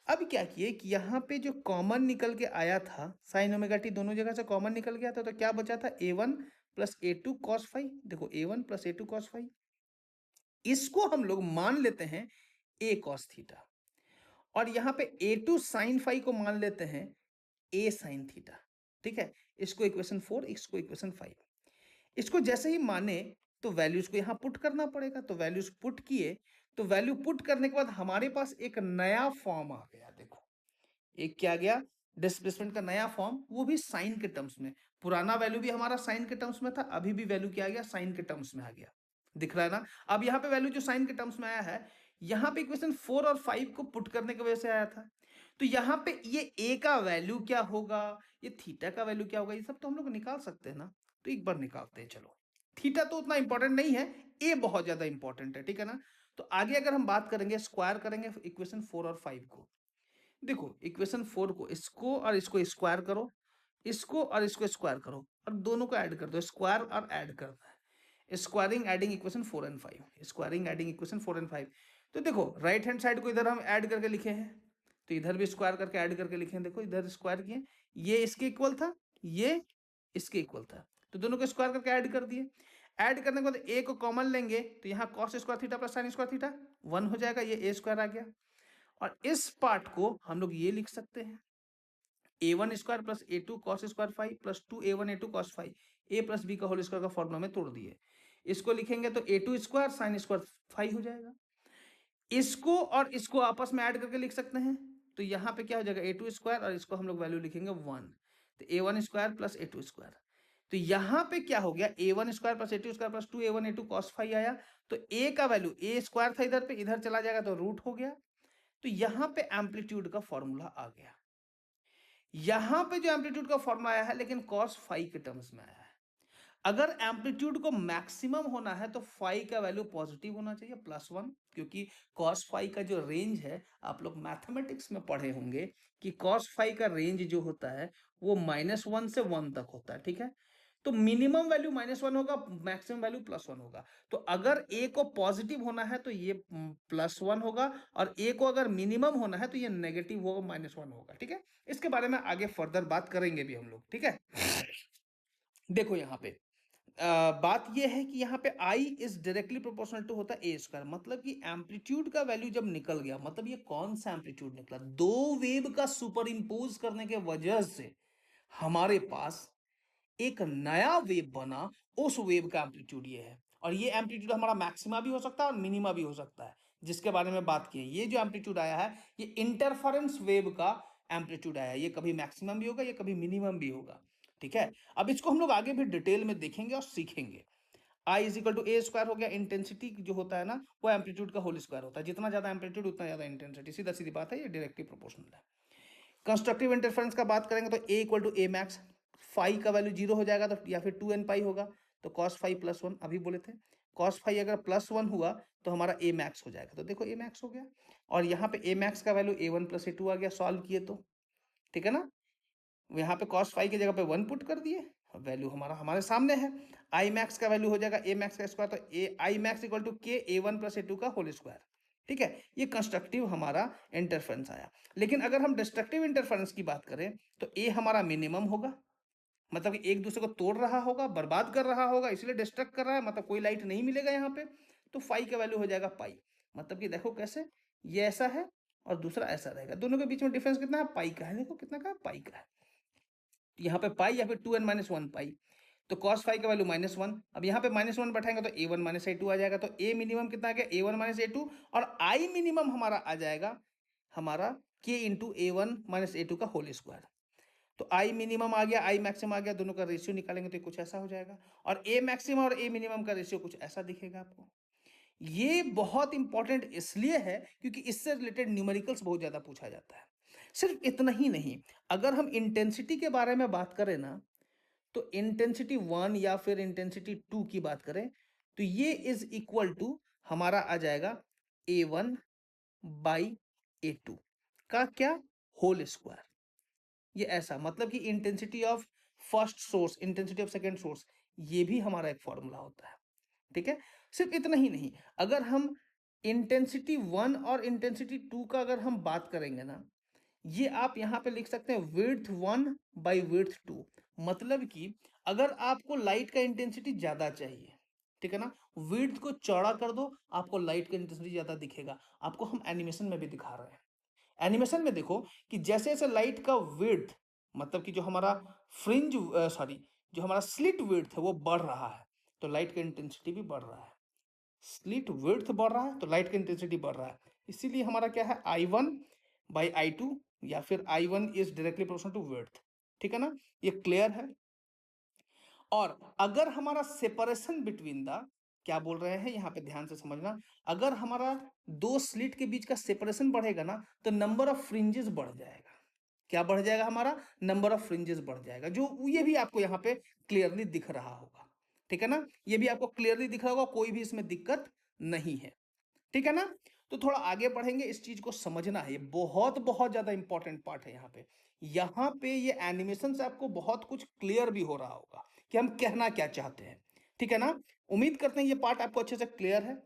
अब क्या किए कि यहाँ पे जो कॉमन निकल के आया था, साइन ओमेगा टी दोनों जगह से कॉमन निकल गया था, तो क्या बचा था, a1 plus a2 cos five. देखो a1 plus a2 cos five, इसको हम लोग मान लेते हैं a कॉस थीटा, और यहाँ पे a2 साइन फाइव को मान लेते हैं a साइन थीटा, ठीक है। इसको इक्वेशन 4, इसको इक्वेशन 5। इसको जैसे ही माने तो वैल्यूज को यहाँ पुट करना पड़ेगा, तो वैल्यूज पुट किए, तो वैल्यू पुट करने के बाद हमारे पास एक नया फॉर्म आ गया। देखो एक क्या गया, डिस्प्लेसमेंट का नया फॉर्म, वो भी साइन के टर्म्स में। पुराना वैल्यू भी हमारा साइन के टर्म्स में था, अभी भी वैल्यू क्या आ गया, साइन के टर्म्स में आ गया, दिख रहा है ना। अब यहाँ पे वैल्यू जो साइन के टर्म्स में आया है, यहाँ पे इक्वेशन 4 और 5 को पुट करने की वजह से आया था। तो यहाँ पे ये a का वैल्यू क्या होगा, ये थीटा का वैल्यू क्या होगा, ये सब तो हम लोग निकाल सकते हैं ना। तो एक बार निकालते हैं, चलो। थीटा तो उतना इंपॉर्टेंट नहीं है, a बहुत ज्यादा इंपॉर्टेंट है, ठीक है ना। तो आगे अगर हम बात करेंगे, स्क्वायर करेंगे इक्वेशन 4 और 5 को। देखो इक्वेशन 4 को, इसको और इसको स्क्वायर करो, इसको और इसको स्क्वायर करो, और दोनों को ऐड कर दो, स्क्वायर और ऐड करना है, squaring adding equation 4 and 5, squaring adding equation 4 and 5। तो देखो राइट हैंड साइड को इधर हम ऐड करके लिखे हैं, तो इधर भी स्क्वायर करके ऐड करके लिखे हैं। देखो इधर स्क्वायर किए, ये इसके इक्वल था, ये इसके इक्वल था, तो दोनों को स्क्वायर करके ऐड कर दिए। ऐड करने के बाद ए को कॉमन लेंगे, तो यहाँ cos square theta plus sine square theta 1 हो जाएगा, ये ए स्क्वायर आ गया। और इस पार्ट को हम लोग ये लिख सकते हैं, a1 square plus a2 cos square phi plus 2a1 a2 cos phi, a plus B का होल स्क्वायर का फॉर्मूला में तोड़ दिए। इसको लिखेंगे तो a2 square sine square five हो जाएगा। इसको और इसको आपस में ऐड करके लिख सकते हैं, तो यहाँ पे क्या हो जाएगा, a2 स्क्वायर, और इसको हम लोग वैल्यू लिखेंगे 1, तो a1 square plus a2 square. तो यहाँ पे क्या हो गया, a1 square plus a2 square plus 2a1 a2 cos five आया, तो a का वैल्यू a स्क्वायर था, इधर पे इधर चला जाएगा तो रूट हो गया। तो यहाँ पे एम्पलीट्यूड का फॉर्मूला आ गया। यहां पे जो एम्पलीट्यूड का फॉर्मूला आया है, लेकिन कॉस फाइव के टर्म्स में आया है। अगर एम्पलीट्यूड को मैक्सिमम होना है तो फाइव का वैल्यू पॉजिटिव होना चाहिए, +1, क्योंकि कॉस फाइव का जो रेंज है, आप लोग मैथमेटिक्स में पढ़े होंगे कि कॉस फाइव का रेंज जो होता है वो -1 से 1 तक होता है, ठीक है। तो मिनिमम वैल्यू -1 होगा, मैक्सिमम वैल्यू +1 होगा। तो अगर ए को पॉजिटिव होना है तो ये +1 होगा, और ए को अगर मिनिमम होना है तो ये नेगेटिव होगा, -1 होगा, ठीक है। इसके बारे में आगे फर्दर बात करेंगे भी हम लोग, ठीक है। देखो यहाँ पे बात यह है कि यहाँ पे I is directly proportional to होता है ए स्क्वायर, मतलब कि एम्पलीट्यूड का वैल्यू जब निकल गया, मतलब ये कौन सा एम्पलीट्यूड निकला, दो वेव का सुपर इंपोज करने के वजह से हमारे पास एक नया वेव बना, उस वेव का एम्पलीट्यूड ये है। और ये एम्पलीट्यूड हमारा मैक्सिमा भी हो सकता है और मिनिमा भी हो सकता है, जिसके बारे में बात की है। ये जो एम्पलीट्यूड आया है, ये इंटरफेरेंस वेव का एम्पलीट्यूड आया है, ये कभी मैक्सिमम भी होगा, ये कभी मिनिमम भी होगा, ठीक है। अब इसको हम लोग आगे भी डिटेल में देखेंगे और सीखेंगे। I is equal to A square हो गया, इंटेंसिटी जो होता है ना, वो एम्पलीट्यूड का होल स्क्वायर होता है, जितना ज्यादा एम्पलीट्यूड उतना ज्यादा इंटेंसिटी, सीधा सीधी बात है, ये डायरेक्टली प्रोपोर्शनल है। कंस्ट्रक्टिव इंटरफेरेंस का बात करेंगे तो A equal to A max, five का वैल्यू 0 हो जाएगा, तो या फिर 2n पाई होगा, तो कॉस फाइव प्लस 1 अभी बोले थे, कॉस फाइव अगर +1 हुआ तो हमारा ए मैक्स हो जाएगा, तो देखो ए मैक्स हो गया। और यहाँ पे ए मैक्स का वैल्यू a1 प्लस a2 आ गया, सॉल्व किए तो, ठीक है ना। यहाँ पे कॉस फाइव की जगह पे 1 पुट कर दिए, वैल्यू हमारा हमारे सामने है। आई मैक्स का वैल्यू हो जाएगा ए मैक्स का स्क्वायर, तो ए आई मैक्स इक्वल टू के a1 प्लस a2 का होल स्क्वायर, ठीक है, ये कंस्ट्रक्टिव हमारा इंटरफेरेंस आया। लेकिन अगर हम डिस्ट्रक्टिव इंटरफेरेंस की बात करें तो ए हमारा मिनिमम होगा, मतलब कि एक दूसरे को तोड़ रहा होगा, बर्बाद कर रहा होगा, इसलिए डिस्ट्रक्ट कर रहा है, मतलब कोई लाइट नहीं मिलेगा यहाँ पे। तो फाई का वैल्यू हो जाएगा पाई। मतलब कि देखो कैसे, ये ऐसा है और दूसरा ऐसा रहेगा, दोनों के बीच में डिफरेंस कितना है, पाई का है। देखो कितना का है, पाई का है। यहाँ पे पाई या फिर 2n - 1 पाई, तो cos फाई का वैल्यू -1। अब यहाँ पे -1 बैठाएंगे तो a1 - a2 आ जाएगा। तो a मिनिमम कितना आ गया, a1 - a2, और i मिनिमम हमारा आ जाएगा हमारा k इंटू a1 - a2 का होल स्क्वायर। तो i मिनिमम आ गया, i मैक्सिमम आ गया, दोनों का रेशियो निकालेंगे तो कुछ ऐसा हो जाएगा। और a मैक्सिमम और a मिनिमम का रेशियो कुछ ऐसा दिखेगा आपको। ये बहुत इंपॉर्टेंट इसलिए है क्योंकि इससे रिलेटेड न्यूमेरिकल्स बहुत ज्यादा पूछा जाता है। सिर्फ इतना ही नहीं, अगर हम इंटेंसिटी के बारे में बात करें ना, तो इंटेंसिटी 1 या फिर इंटेंसिटी 2 की बात करें तो ये इज इक्वल टू हमारा आ जाएगा a1 बाई a2 का क्या, होल स्क्वायर। ये ऐसा, मतलब कि intensity of first source, intensity of second source, ये भी हमारा एक फॉर्मूला होता है। ठीक है, सिर्फ इतना ही नहीं, अगर हम इंटेंसिटी 1 और इंटेंसिटी 2 का अगर हम बात करेंगे ना, ये आप यहां पे लिख सकते हैं विड्थ 1 बाई विड्थ 2। मतलब कि अगर आपको लाइट का इंटेंसिटी ज्यादा चाहिए, ठीक है ना, विड्थ को चौड़ा कर दो, आपको लाइट का इंटेंसिटी ज्यादा दिखेगा। आपको हम एनिमेशन में भी दिखा रहे हैं। एनिमेशन में देखो कि जैसे जैसे लाइट का विड्थ, मतलब कि जो हमारा फ्रिंज, सॉरी, जो हमारा स्लिट विड्थ है वो बढ़ रहा है, तो लाइट का इंटेंसिटी भी बढ़ रहा है। स्लिट विड्थ बढ़ रहा है तो लाइट का इंटेंसिटी बढ़ रहा है। इसीलिए हमारा क्या है, I1 बाई I2, या फिर I1 is directly proportional to width. ठीक है ना, ये क्लियर है। और अगर हमारा सेपरेशन बिटवीन द, क्या बोल रहे हैं यहाँ पे ध्यान से समझना, अगर हमारा दो स्लिट के बीच का सेपरेशन बढ़ेगा ना, तो नंबर ऑफ फ्रिंजेस बढ़ जाएगा। क्या बढ़ जाएगा, हमारा नंबर ऑफ फ्रिंजेस बढ़ जाएगा, जो ये भी आपको यहाँ पे क्लियरली दिख रहा होगा। ठीक है ना, ये भी आपको क्लियरली दिख रहा होगा, कोई भी इसमें दिक्कत नहीं है। ठीक है ना, तो थोड़ा आगे बढ़ेंगे, इस चीज को समझना है, ये बहुत बहुत ज्यादा इंपॉर्टेंट पार्ट है यहाँ पे। यहाँ पे ये एनिमेशन से आपको बहुत कुछ क्लियर भी हो रहा होगा कि हम कहना क्या चाहते हैं। ठीक है ना, उम्मीद करते हैं ये पार्ट आपको अच्छे से क्लियर है।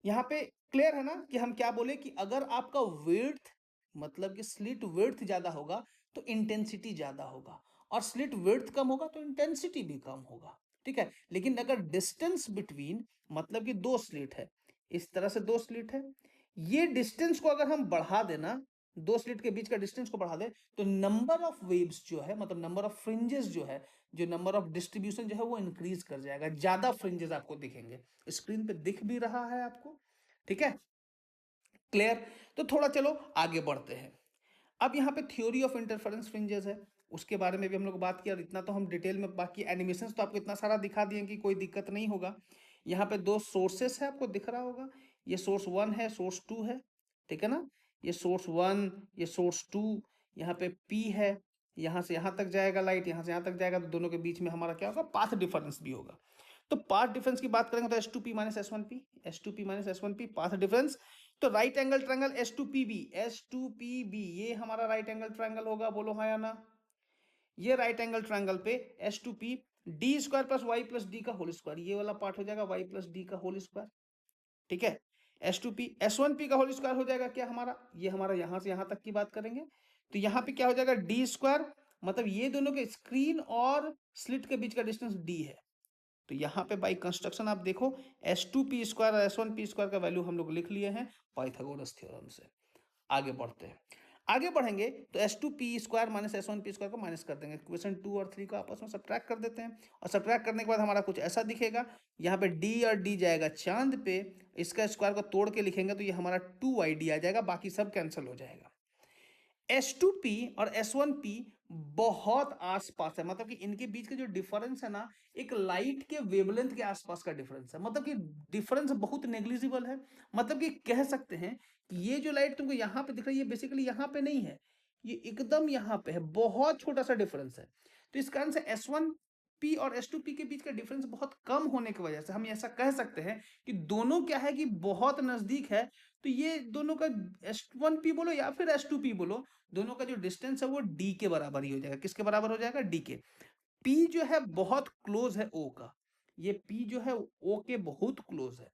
यहाँ पे क्लियर है ना कि हम क्या बोले कि अगर आपका विड्थ, मतलब कि स्लिट विड्थ ज्यादा होगा तो इंटेंसिटी ज्यादा होगा, और स्लिट विड्थ कम होगा तो इंटेंसिटी भी कम होगा। ठीक है, लेकिन अगर डिस्टेंस बिटवीन, मतलब कि दो स्लिट है, इस तरह से दो स्लिट है, ये डिस्टेंस को अगर हम बढ़ा देना, दो स्लिट के बीच का डिस्टेंस को बढ़ा दे, तो नंबर ऑफ वेव्स जो है, मतलब नंबर ऑफ फ्रिंजेस जो है, जो नंबर ऑफ डिस्ट्रीब्यूशन जो है वो इंक्रीज कर जाएगा, ज्यादा फ्रिंजेस आपको दिखेंगे। स्क्रीन पे दिख भी रहा है आपको। ठीक है, क्लियर। तो थोड़ा चलो आगे बढ़ते हैं। अब यहाँ पे थ्योरी ऑफ इंटरफेरेंस फ्रिंजेस है, उसके बारे में भी हम लोग बात किया, और इतना तो हम डिटेल में, बाकी एनिमेशंस तो आपको इतना सारा दिखा दिए कि कोई दिक्कत नहीं होगा। यहाँ पे दो सोर्सेस है, आपको दिख रहा होगा, ये सोर्स 1 है, सोर्स 2 है। ठीक है ना, ये सोर्स 1, ये सोर्स 2, यहाँ पे P है, यहाँ से यहाँ तक जाएगा लाइट, यहाँ से यहाँ तक जाएगा, तो दोनों के बीच में हमारा क्या होगा, पाथ डिफरेंस भी होगा। तो पाथ डिफरेंस की बात करेंगे तो S2P - S1P, S2P - S1P path difference. तो right angle triangle S2PB, S2PB ये हमारा राइट एंगल ट्रायंगल होगा, बोलो हाँ या ना। ये राइट एंगल ट्रायंगल पे S2P D square plus Y plus D का होल स्क्वायर, ये वाला पार्ट हो जाएगा वाई प्लस डी का होल स्क्वायर। ठीक है, S2P S1P का होल स्क्वायर हो जाएगा क्या हमारा, ये हमारा यहां से यहां तक की बात करेंगे, तो यहाँ पे क्या हो जाएगा, डी स्क्वायर, मतलब ये दोनों के स्क्रीन और स्लिट के बीच का डिस्टेंस d है। तो यहाँ पे बाई कंस्ट्रक्शन आप देखो, S2P स्क्वायर और S1P स्क्वायर का वैल्यू हम लोग लिख लिए हैं पाइथागोरस थ्योरम से। आगे बढ़ते हैं, आगे बढ़ेंगे तो S2P square minus S1P square को माइनस कर देंगे, क्वेश्चन 2 और 3 को आपस में सब्ट्रैक्ट कर देते हैं, और सब्ट्रैक्ट करने के बाद हमारा कुछ ऐसा दिखेगा, यहाँ पे D और D जाएगा चांद पे, इसका स्क्वायर को तोड़ के लिखेंगे तो ये हमारा 2YD आ जाएगा, बाकी सब कैंसिल हो जाएगा। S2P और S1P बहुत आसपास है, मतलब कि इनके बीच का जो डिफरेंस है ना, एक लाइट के वेवलेंथ के आसपास का डिफरेंस है, मतलब कि डिफरेंस बहुत नेग्लिजिबल है। मतलब कि कह सकते हैं कि ये जो लाइट तुमको यहाँ पे दिख रही है, बेसिकली यहाँ पे नहीं है, ये एकदम यहाँ पे है, बहुत छोटा सा डिफरेंस है। तो इस कारण से S1P और S2P के बीच का डिफरेंस बहुत कम होने की वजह से हम ऐसा कह सकते हैं कि दोनों क्या है कि बहुत नजदीक है। तो ये दोनों का S1P बोलो या फिर S2P बोलो, दोनों का जो डिस्टेंस है वो d के बराबर ही हो जाएगा। किसके बराबर हो जाएगा, d के। p जो है बहुत क्लोज है o का, ये p जो है o के बहुत क्लोज है,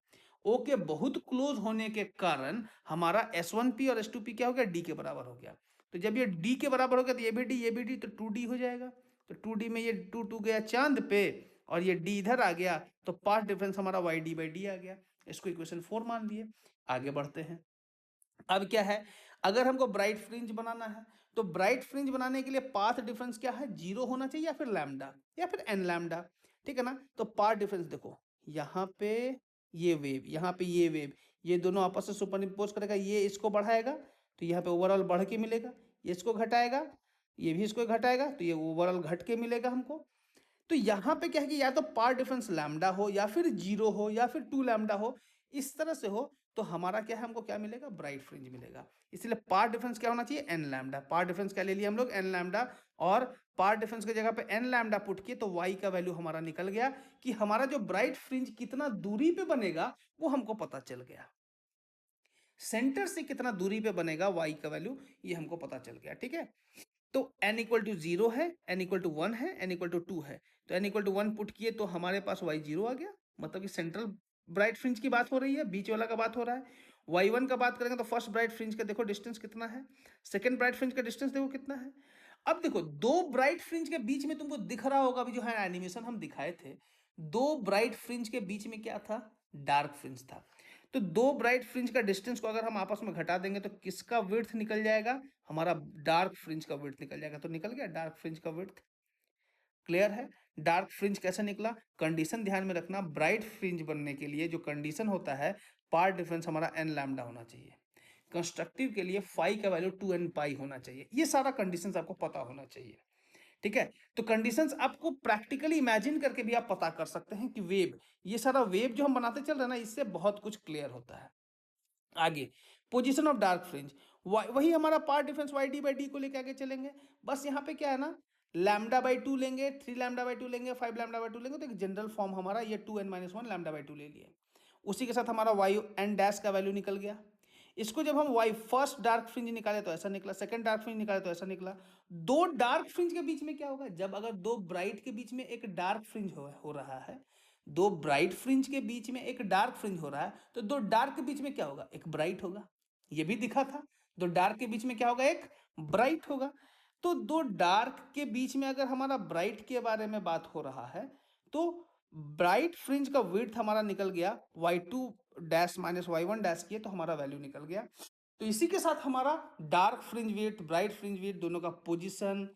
ओ के बहुत क्लोज होने के कारण हमारा S1P और S2P क्या हो गया, डी के बराबर हो गया। तो जब ये डी के बराबर हो गया तो ये भी डी तो 2D हो जाएगा। तो 2D में ये 2 गया चांद पे और ये डी इधर आ गया, तो पाथ डिफरेंस हमारा YD/D आ गया। इसको इक्वेशन 4 मान लिए। आगे बढ़ते हैं। अब क्या है, अगर हमको ब्राइट फ्रिंज बनाना है तो ब्राइट फ्रिंज बनाने के लिए पाथ डिफरेंस क्या है, 0 होना चाहिए या फिर लैम्डा या फिर n लैम्डा, ठीक है ना। तो पाथ डिफरेंस देखो, यहाँ पे ये वेव, यहाँ पे ये वेव, ये दोनों आपस में सुपर इम्पोज करेगा, ये इसको बढ़ाएगा तो यहाँ पे ओवरऑल बढ़ के मिलेगा, ये इसको घटाएगा, ये भी इसको घटाएगा तो ये ओवरऑल घट के मिलेगा हमको। तो यहाँ पे क्या है कि या तो पाथ डिफरेंस लैम्डा हो या फिर 0 हो या फिर 2 लैम्डा हो, इस तरह से हो तो हमारा क्या है, हमको क्या मिलेगा, ब्राइट फ्रिंज मिलेगा। इसलिए पाथ डिफरेंस क्या होना चाहिए, n लैम्डा। पाथ डिफरेंस क्या ले लिया हम लोग, n लैम्डा, और पाथ डिफरेंस की जगह पे n लैम्डा पुट किए तो y का वैल्यू हमारा निकल गया कि हमारा जो ब्राइट फ्रिंज कितना दूरी पे बनेगा वो हमको पता चल गया। सेंटर से कितना दूरी पे बनेगा y का वैल्यू, ये हमको पता चल गया, ठीक है। तो n इक्वल टू 0 है, n इक्वल टू 1 है, n इक्वल टू 2 है, तो n इक्वल टू 1 पुट किए तो हमारे पास y 0 आ गया। मतलब कि सेंट्रल ब्राइट फ्रिंज की बात हो रही है, बीच वाला का बात हो रहा है। y1 का बात करेंगे तो फर्स्ट ब्राइट फ्रिंज का देखो डिस्टेंस कितना है, सेकंड ब्राइट फ्रिंज का डिस्टेंस देखो कितना है। अब देखो दो ब्राइट फ्रिंज के बीच में तुमको दिख रहा होगा, अभी जो है एनिमेशन हम दिखाए थे, दो ब्राइट फ्रिंज के बीच में क्या था, डार्क फ्रिंज था। तो दो ब्राइट फ्रिंज का डिस्टेंस को अगर हम आपस में घटा देंगे तो किसका विड्थ निकल जाएगा, हमारा डार्क फ्रिंज का विड्थ निकल जाएगा। तो निकल गया डार्क फ्रिंज का विड्थ। क्लियर है। डार्क फ्रिंज कैसे निकला, कंडीशन ध्यान में रखना, ब्राइट फ्रिंज बनने के लिए जो कंडीशन होता है, पाथ डिफरेंस हमारा n लैम्डा होना चाहिए। कंस्ट्रक्टिव के लिए फाई का वैल्यू 2n पाई होना चाहिए। ये सारा कंडीशंस आपको पता होना चाहिए, ठीक है। तो कंडीशंस आपको प्रैक्टिकली इमेजिन करके भी आप पता कर सकते हैं कि वेव, ये सारा वेव जो हम बनाते चल रहे हैं ना, इससे बहुत कुछ क्लियर होता है। आगे पोजीशन ऑफ डार्क फ्रिंज, वही हमारा पार्ट डिफरेंस YD/D को लेके आगे चलेंगे। बस यहाँ पे क्या है ना, λ/2 लेंगे, 3 λ/2 लेंगे, 5 λ/2 लेंगे, तो एक जनरल फॉर्म हमारा ये 2n-1 λ/2 ले लिए। उसी के साथ हमारा yn डैश का वैल्यू निकल गया। इसको जब हम y फर्स्ट डार्क फ्रिंज निकाले तो ऐसा निकला, सेकंड डार्क फ्रिंज निकाले तो ऐसा निकला। दो डार्क फ्रिंज के बीच में क्या होगा, जब अगर दो ब्राइट के बीच में एक डार्क फ्रिंज हो रहा है, दो ब्राइट फ्रिंज के बीच में एक डार्क फ्रिंज हो रहा है, तो दो डार्क के बीच में क्या होगा, एक ब्राइट होगा। ये भी दिखा था, दो डार्क के बीच में क्या होगा, एक ब्राइट होगा। तो दो डार्क के बीच में अगर हमारा ब्राइट के बारे में बात हो रहा है तो ब्राइट फ्रिंज का विड्थ हमारा निकल गया, y2 dash minus y1 dash किए तो हमारा वैल्यू निकल गया। तो इसी के साथ हमारा dark fringe width, bright fringe width, दोनों का पोजीशन,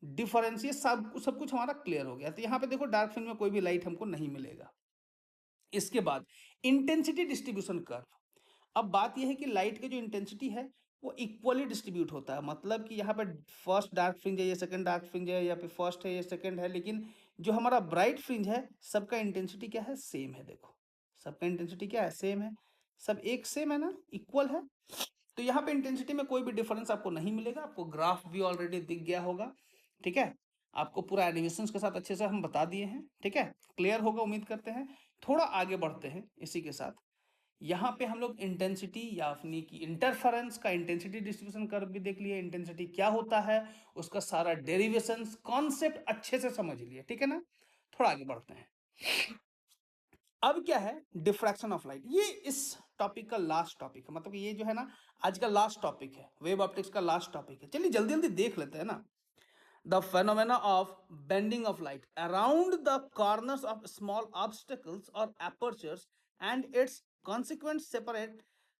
डिफरेंस, ये सब कुछ हमारा क्लियर हो गया। तो यहाँ पे देखो डार्क फ्रिंज में कोई भी लाइट हमको नहीं मिलेगा। इसके बाद इंटेंसिटी डिस्ट्रीब्यूशन कर्व। अब बात यह है कि लाइट की जो इंटेंसिटी है वो इक्वली डिस्ट्रीब्यूट होता है। मतलब कि यहाँ पे फर्स्ट डार्क फ्रिंज है, ये सेकंड डार्क फ्रिंज है, या फिर फर्स्ट है, ये सेकंड है, लेकिन जो हमारा ब्राइट फ्रिंज है सबका इंटेंसिटी क्या है, सेम है। देखो सबका इंटेंसिटी क्या है, सेम है, सब एक सेम है ना, इक्वल है। तो यहाँ पे इंटेंसिटी में कोई भी डिफरेंस आपको नहीं मिलेगा। आपको ग्राफ भी ऑलरेडी दिख गया होगा, ठीक है। आपको पूरा एनिमेशन के साथ अच्छे से हम बता दिए हैं, ठीक है, क्लियर होगा उम्मीद करते हैं। थोड़ा आगे बढ़ते हैं इसी के साथ। यहाँ पे हम लोग इंटेंसिटी या अपनी की इंटरफेरेंस का इंटेंसिटी डिस्ट्रीब्यूशन कर्व भी देख लिए, इंटेंसिटी क्या होता है, उसका सारा डेरिवेशन कॉन्सेप्ट अच्छे से समझ लिए, ठीक है ना। थोड़ा आगे बढ़ते हैं। अब क्या है, डिफ्रैक्शन ऑफ लाइट। ये इस टॉपिक का लास्ट टॉपिक है, मतलब ये जो है ना आज का लास्ट टॉपिक है, वेव ऑप्टिक्स का लास्ट टॉपिक है। चलिए जल्दी जल्दी देख लेते हैं ना। The phenomena of bending of light around the corners of small obstacles or apertures and its consequent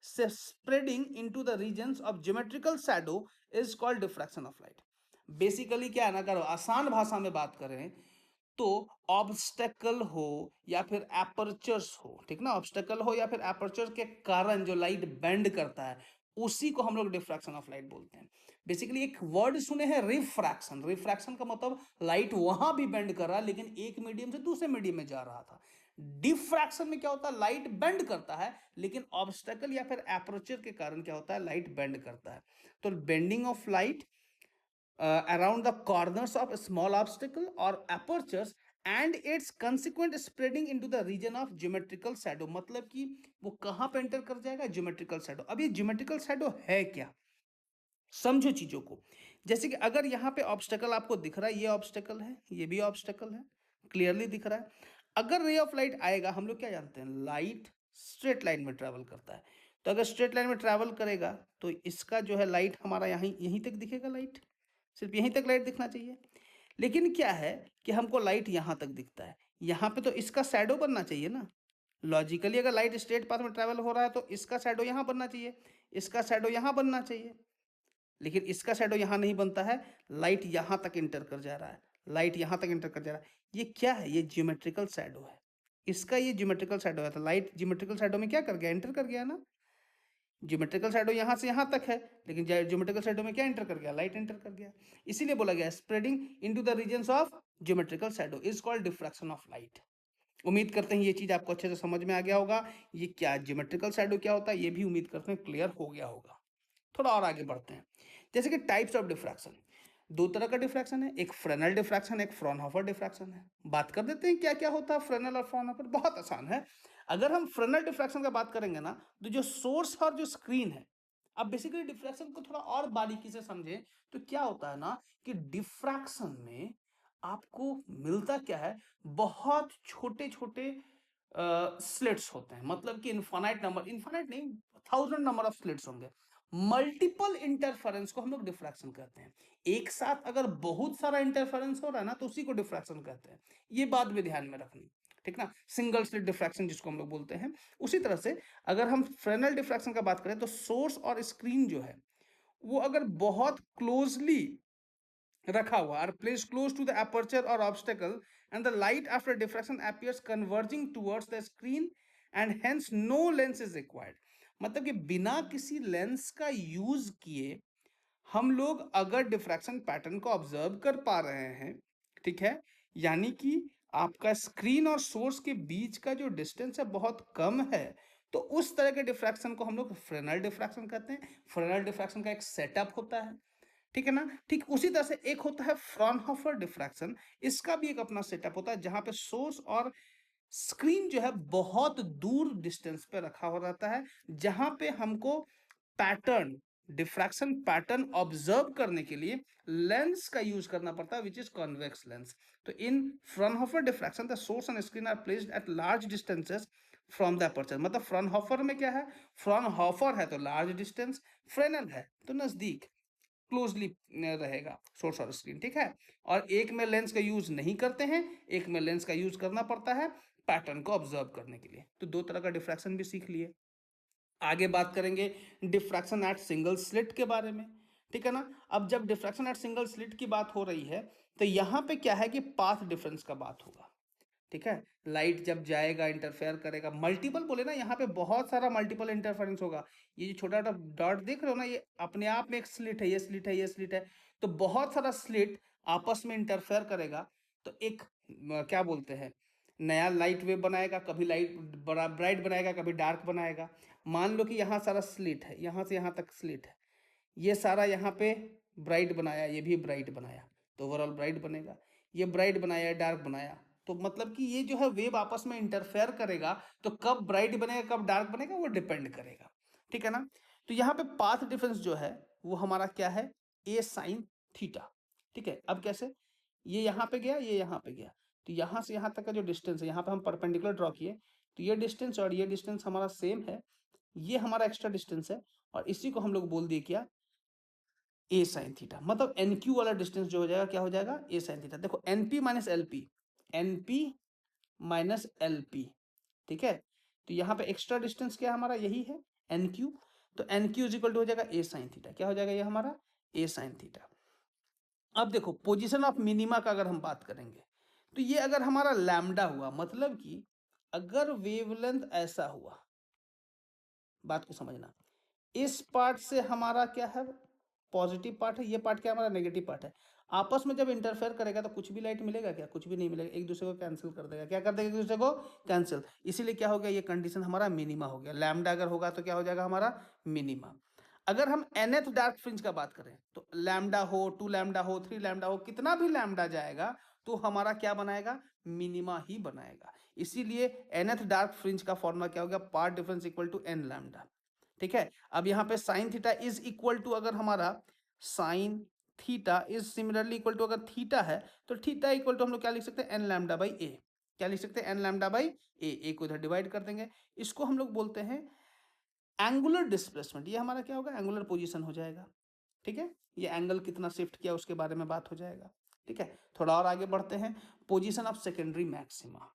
spreading into the regions of geometrical shadow is called diffraction of light. Basically क्या है ना, अगर आसान भाषा में बात करें तो ऑब्स्टेकल हो या फिर एपर्चर्स हो, ठीक ना, ऑब्स्टेकल हो या फिर एपर्चर के कारण जो लाइट बेंड करता है उसी को हम लोग डिफ्रैक्शन ऑफ लाइट बोलते हैं। बेसिकली एक वर्ड सुने हैं रिफ्रैक्शन, रिफ्रैक्शन का मतलब लाइट वहां भी बेंड कर रहा है लेकिन एक मीडियम से दूसरे मीडियम में जा रहा था। डिफ्रैक्शन में क्या होता है, लाइट बेंड करता है लेकिन ऑब्स्टेकल या फिर एपर्चर के कारण क्या होता है, लाइट बेंड करता है। तो bending of light around the corners of small obstacle or apertures and its consequent spreading into the region of geometrical shadow। मतलब कि वो कहां पे एंटर कर जाएगा, geometrical shadow। अब ये geometrical shadow है क्या, समझो चीजों को। जैसे कि अगर यहाँ पे ऑब्स्टेकल आपको दिख रहा है, ये ऑब्स्टेकल है, ये भी ऑब्स्टेकल है, क्लियरली दिख रहा है। अगर रे ऑफ लाइट आएगा, हम लोग क्या जानते हैं, लाइट स्ट्रेट लाइन में ट्रैवल करता है। तो अगर स्ट्रेट लाइन में ट्रैवल करेगा तो इसका जो है लाइट हमारा यहीं यहीं तक दिखेगा लाइट, सिर्फ यहीं तक लाइट दिखना चाहिए। लेकिन क्या है कि हमको लाइट यहाँ तक दिखता है, यहाँ पे तो इसका शैडो बनना चाहिए ना। लॉजिकली अगर लाइट स्ट्रेट पाथ में ट्रैवल हो रहा है तो इसका शैडो यहाँ बनना चाहिए, इसका शैडो यहाँ बनना चाहिए, लेकिन इसका शैडो यहाँ नहीं बनता है, लाइट यहाँ तक इंटर कर जा रहा है, लाइट यहाँ तक इंटर कर जा रहा है। ये क्या है? ये ज्योमेट्रिकल शैडो है, इसका ये ज्योमेट्रिकल शैडो है। तो लाइट ज्योमेट्रिकल शैडो में क्या कर गया? एंटर कर गया ना। ज्योमेट्रिकल शैडो यहाँ से यहाँ तक है, लेकिन ज्योमेट्रिकल शैडो में क्या एंटर कर गया? लाइट एंटर कर गया। इसीलिए बोला गया spreading into the regions of geometrical shadow is called diffraction of light. उम्मीद करते हैं ये चीज आपको अच्छे से समझ में आ गया होगा। ये क्या ज्योमेट्रिकल शैडो क्या होता है ये भी उम्मीद करते हैं क्लियर हो गया होगा। थोड़ा और आगे बढ़ते हैं। जैसे कि टाइप्स ऑफ डिफ्रैक्शन, दो तरह का डिफ्रैक्शन है, एक फ्रेनल डिफ्रैक्शन, एक फ्रॉनहोफर डिफ्रैक्शन है। बात कर देते हैं क्या क्या होता है फ्रेनल और फ्रॉनहोफर। बहुत आसान है। अगर हम फ्रेनल डिफ्रैक्शन का बात करेंगे ना, तो जो सोर्स और जो स्क्रीन है, अब बेसिकली डिफ्रैक्शन को थोड़ा और बारीकी से समझें तो क्या होता है ना कि डिफ्रैक्शन में आपको मिलता क्या है, बहुत छोटे छोटे स्लिट्स होते हैं, मतलब कि इनफाइनाइट नंबर, इनफाइनाइट नहीं, 1000 नंबर ऑफ स्लिट्स होंगे। मल्टीपल इंटरफेरेंस को हम लोग डिफ्रैक्शन कहते हैं। एक साथ अगर बहुत सारा इंटरफेरेंस हो रहा है ना तो उसी को डिफ्रैक्शन कहते हैं। ये बात भी ध्यान में रखनी, ठीक ना। सिंगल स्लिट डिफ्रैक्शन जिसको हम लोग बोलते हैं। उसी तरह से अगर हम फ्रेनल डिफ्रैक्शन का बात करें तो सोर्स और स्क्रीन जो है वो अगर बहुत क्लोजली रखा हुआ are placed close to the aperture or obstacle and the light after diffraction appears converging towards the screen and hence no lens is required। मतलब कि बिना किसी लेंस का यूज किए हम लोग अगर डिफ्रैक्शन पैटर्न को ऑब्जर्व कर पा रहे हैं, ठीक है, यानी कि आपका स्क्रीन और सोर्स के बीच का जो डिस्टेंस है बहुत कम है, तो उस तरह के डिफ्रैक्शन को हम लोग फ्रेनल डिफ्रैक्शन कहते हैं। फ्रेनल डिफ्रैक्शन का एक सेटअप होता है, ठीक है ना। ठीक उसी तरह से एक होता है फ्रॉनहोफर डिफ्रैक्शन, इसका भी एक अपना सेटअप होता है जहां पे सोर्स और स्क्रीन जो है बहुत दूर डिस्टेंस पे रखा हो रहता है, जहां पे हमको पैटर्न, डिफ्रैक्शन पैटर्न ऑब्जर्व करने के लिए लेंस का यूज करना पड़ता है, विच इज कॉन्वेक्स लेंस। तो in Fraunhofer diffraction the source and screen are placed at large distances from the aperture. मतलब फ्रॉनहोफर में क्या है, फ्रॉनहोफर है तो लार्ज डिस्टेंस, फ्रेनल है तो नजदीक, क्लोजली रहेगा सोर्स और स्क्रीन, ठीक है। और एक में लेंस का यूज नहीं करते हैं, एक में लेंस का यूज करना पड़ता है पैटर्न को ऑब्जर्व करने के लिए। तो दो तरह का डिफ्रैक्शन भी सीख लिए। आगे बात करेंगे डिफ्रैक्शन एट सिंगल स्लिट के बारे में, ठीक है ना। अब जब डिफ्रैक्शन एट सिंगल स्लिट की बात हो रही है तो यहां पे क्या है कि पाथ डिफरेंस का बात होगा, ठीक है। लाइट जब जाएगा इंटरफेयर करेगा, मल्टीपल बोले ना, यहाँ पे बहुत सारा मल्टीपल इंटरफेरेंस होगा। ये जो छोटा छोटा डॉट देख रहे हो ना, ये अपने आप में एक स्लिट है, ये स्लिट है, ये स्लिट है। तो बहुत सारा स्लिट आपस में इंटरफेयर करेगा तो एक क्या बोलते हैं, नया लाइट वेव बनाएगा। कभी लाइट बड़ा ब्राइट बनाएगा, कभी डार्क बनाएगा। मान लो कि यहाँ सारा स्लिट है, यहाँ से यहाँ तक स्लिट है, ये सारा यहाँ पे ब्राइट बनाया, ये भी ब्राइट बनाया, तो ओवरऑल ब्राइट बनेगा। ये ब्राइट बनाया, डार्क बनाया, तो मतलब कि ये जो है वेव आपस में इंटरफेयर करेगा, तो कब ब्राइट बनेगा कब डार्क बनेगा वो डिपेंड करेगा, ठीक है ना। तो यहाँ पे पाथ डिफरेंस जो है वो हमारा क्या है, ए साइन थीटा, ठीक है। अब कैसे, ये यहाँ पे गया, ये यहाँ पे गया, तो यहाँ से यहाँ तक का जो डिस्टेंस है, यहाँ पे हम परपेंडिकुलर ड्रॉ किए, तो ये डिस्टेंस और ये डिस्टेंस हमारा सेम है, ये हमारा एक्स्ट्रा डिस्टेंस है, और इसी को हम लोग बोल दिए क्या, ए साइन थीटा। मतलब एन क्यू वाला डिस्टेंस जो हो जाएगा क्या हो जाएगा, ए साइन थीटा। देखो NP minus LP, NP minus LP, ठीक है। तो यहाँ पे एक्स्ट्रा डिस्टेंस क्या हमारा, यही है एन क्यू। तो N Q is equal to हो जाएगा ए साइन थीटा। क्या हो जाएगा ये हमारा, ए साइन थीटा। अब देखो पोजीशन ऑफ मिनिमा का अगर हम बात करेंगे तो ये अगर हमारा लैम्डा हुआ, मतलब कि अगर वेवलेंथ ऐसा हुआ, बात को समझना, इस पार्ट से हमारा क्या है, पॉजिटिव पार्ट है, ये पार्ट क्या हमारा नेगेटिव पार्ट है। आपस में जब इंटरफेयर करेगा तो कुछ भी लाइट मिलेगा क्या, कुछ भी नहीं मिलेगा, एक दूसरे को कैंसिल कर देगा। क्या कर देगा, एक दूसरे को कैंसिल। इसीलिए क्या हो गया, ये कंडीशन हमारा मिनिमा हो गया। लैम्डा अगर होगा तो क्या हो जाएगा हमारा मिनिमा। अगर हम nth डार्क फ्रिंज का बात करें तो लैम्डा हो, 2 लैम्डा हो, 3 लैम्डा हो, कितना भी लैम्डा जाएगा तो हमारा क्या बनाएगा, मिनिमा ही बनाएगा। इसीलिए nth डार्क फ्रिंज का फॉर्मूला क्या हो गया, part difference equal to n lambda, ठीक है। अब यहाँ पे sine theta is equal to, अगर हमारा sine theta is similarly equal to, अगर थीटा है तो थीटा इक्वल टू हम लोग क्या लिख सकते हैं, एन लैम्डा बाई ए, क्या लिख सकते हैं, एन लैम्डा बाई ए को इधर डिवाइड कर देंगे। इसको हम लोग बोलते हैं एंगुलर डिस्प्लेसमेंट। ये हमारा क्या होगा, एंगुलर पोजीशन हो जाएगा। ठीक है, ये एंगल कितना शिफ्ट किया उसके बारे में बात हो जाएगा। ठीक है, थोड़ा और आगे बढ़ते हैं। Position of secondary maxima.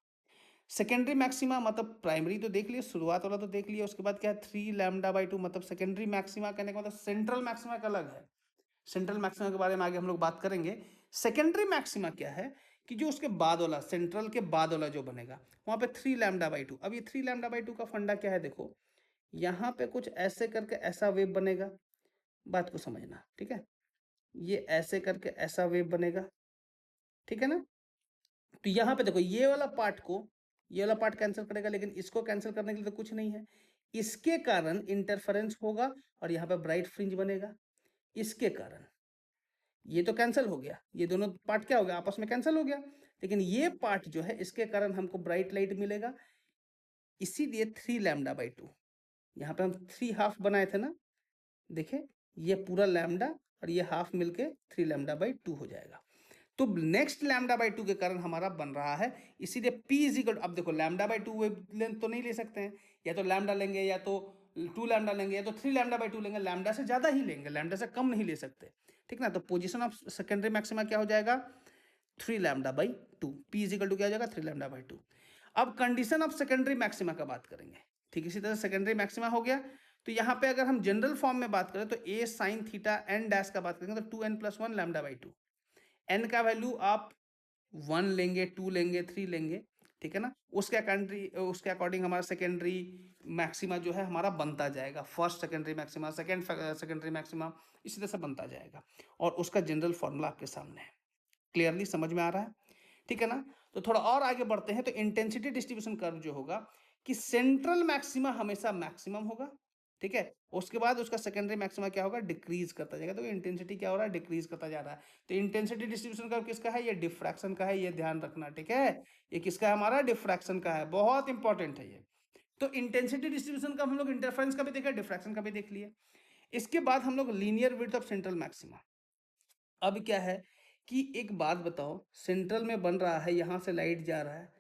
Secondary maxima मतलब प्राइमरी तो देख लिया, शुरुआत वाला तो देख लिया, उसके बाद क्या है 3 लैम्डा बाई 2, मतलब सेकेंडरी मैक्सिमा कहने का मतलब सेंट्रल मैक्सिमा का अलग है। सेंट्रल मैक्सिमा के बारे में आगे हम लोग बात करेंगे। सेकेंडरी मैक्सिमा क्या है कि जो उसके बाद वाला, सेंट्रल के बाद वाला जो बनेगा वहां पे 3 लैम्डा बाई 2। अब ये 3 लैम्डा बाई 2 का फंडा क्या है, देखो यहाँ पे कुछ ऐसे करके ऐसा वेव बनेगा, बात को समझना। ठीक है, ये ऐसे करके ऐसा वेव बनेगा। ठीक है ना, तो यहाँ पे देखो ये वाला पार्ट को, ये वाला पार्ट कैंसिल करेगा, लेकिन इसको कैंसिल करने के लिए तो कुछ नहीं है। इसके कारण इंटरफेरेंस होगा और यहाँ पे ब्राइट फ्रिंज बनेगा। इसके कारण ये तो कैंसिल हो गया, ये दोनों पार्ट क्या हो गया, आपस में कैंसिल हो गया। लेकिन ये पार्ट जो है इसके कारण हमको ब्राइट लाइट मिलेगा, इसीलिए 3 लैम्डा बाई 2। यहाँ पे हम 3 हाफ बनाए थे ना, देखे ये पूरा लैम्डा और ये हाफ मिलके 3 लैम्डा बाई 2 हो जाएगा। तो नेक्स्ट लैम्डा बाई 2 के कारण हमारा बन रहा है, इसीलिए P इज इक्वल, अब देखो लैम्डा बाई 2 वेवलेंथ तो नहीं ले सकते हैं, या तो लैम्डा लेंगे या तो 2 लैम्डा लेंगे या तो 3 लैम्डा बाई 2 लेंगे, लैम्डा से ज्यादा ही लेंगे, लैम्डा से कम नहीं ले सकते। ठीक ना, तो पोजीशन ऑफ सेकेंडरी मैक्सिमा क्या हो जाएगा, 3 lambda by 2। P is equal to क्या हो जाएगा, 3 लैम्डा बाई 2। अब कंडीशन ऑफ सेकेंडरी मैक्सिमा का बात करेंगे। ठीक, इसी तरह सेकेंडरी मैक्सिमा हो गया। तो यहाँ पे अगर हम जनरल फॉर्म में बात करें तो a sine theta N dash का बात करेंगे तो 2n + 1 लैम्डा बाई 2। एन का वैल्यू आप 1 लेंगे, 2 लेंगे, 3 लेंगे। ठीक है ना, उसके अकॉर्डिंग हमारा सेकेंडरी मैक्सिमा जो है हमारा बनता जाएगा, first secondary maxima, second secondary maxima, इसी तरह से बनता जाएगा। और उसका जनरल फॉर्मूला आपके सामने है, क्लियरली समझ में आ रहा है। ठीक है ना, तो थोड़ा और आगे बढ़ते हैं। तो इंटेंसिटी डिस्ट्रीब्यूशन कर्व जो होगा कि सेंट्रल मैक्सिमा हमेशा मैक्सिमम होगा। ठीक है, उसके बाद उसका सेकेंडरी मैक्सिमा क्या होगा, डिक्रीज करता जाएगा। तो इंटेंसिटी क्या हो रहा है, डिक्रीज करता जा रहा है। तो इंटेंसिटी डिस्ट्रीब्यूशन कर्व किसका है, ये डिफ्रैक्शन का है, ये ध्यान रखना। ठीक है, ये किसका है, हमारा डिफ्रैक्शन का है, बहुत इंपॉर्टेंट है ये। तो इंटेंसिटी डिस्ट्रीब्यूशन का हम लोग इंटरफेरेंस का भी देखा, डिफ्रैक्शन का भी देख लिए। इसके बाद हम लोग linear width of central maxima. अब क्या है कि एक बात बताओ, सेंट्रल में बन रहा है, यहाँ से लाइट जा रहा है,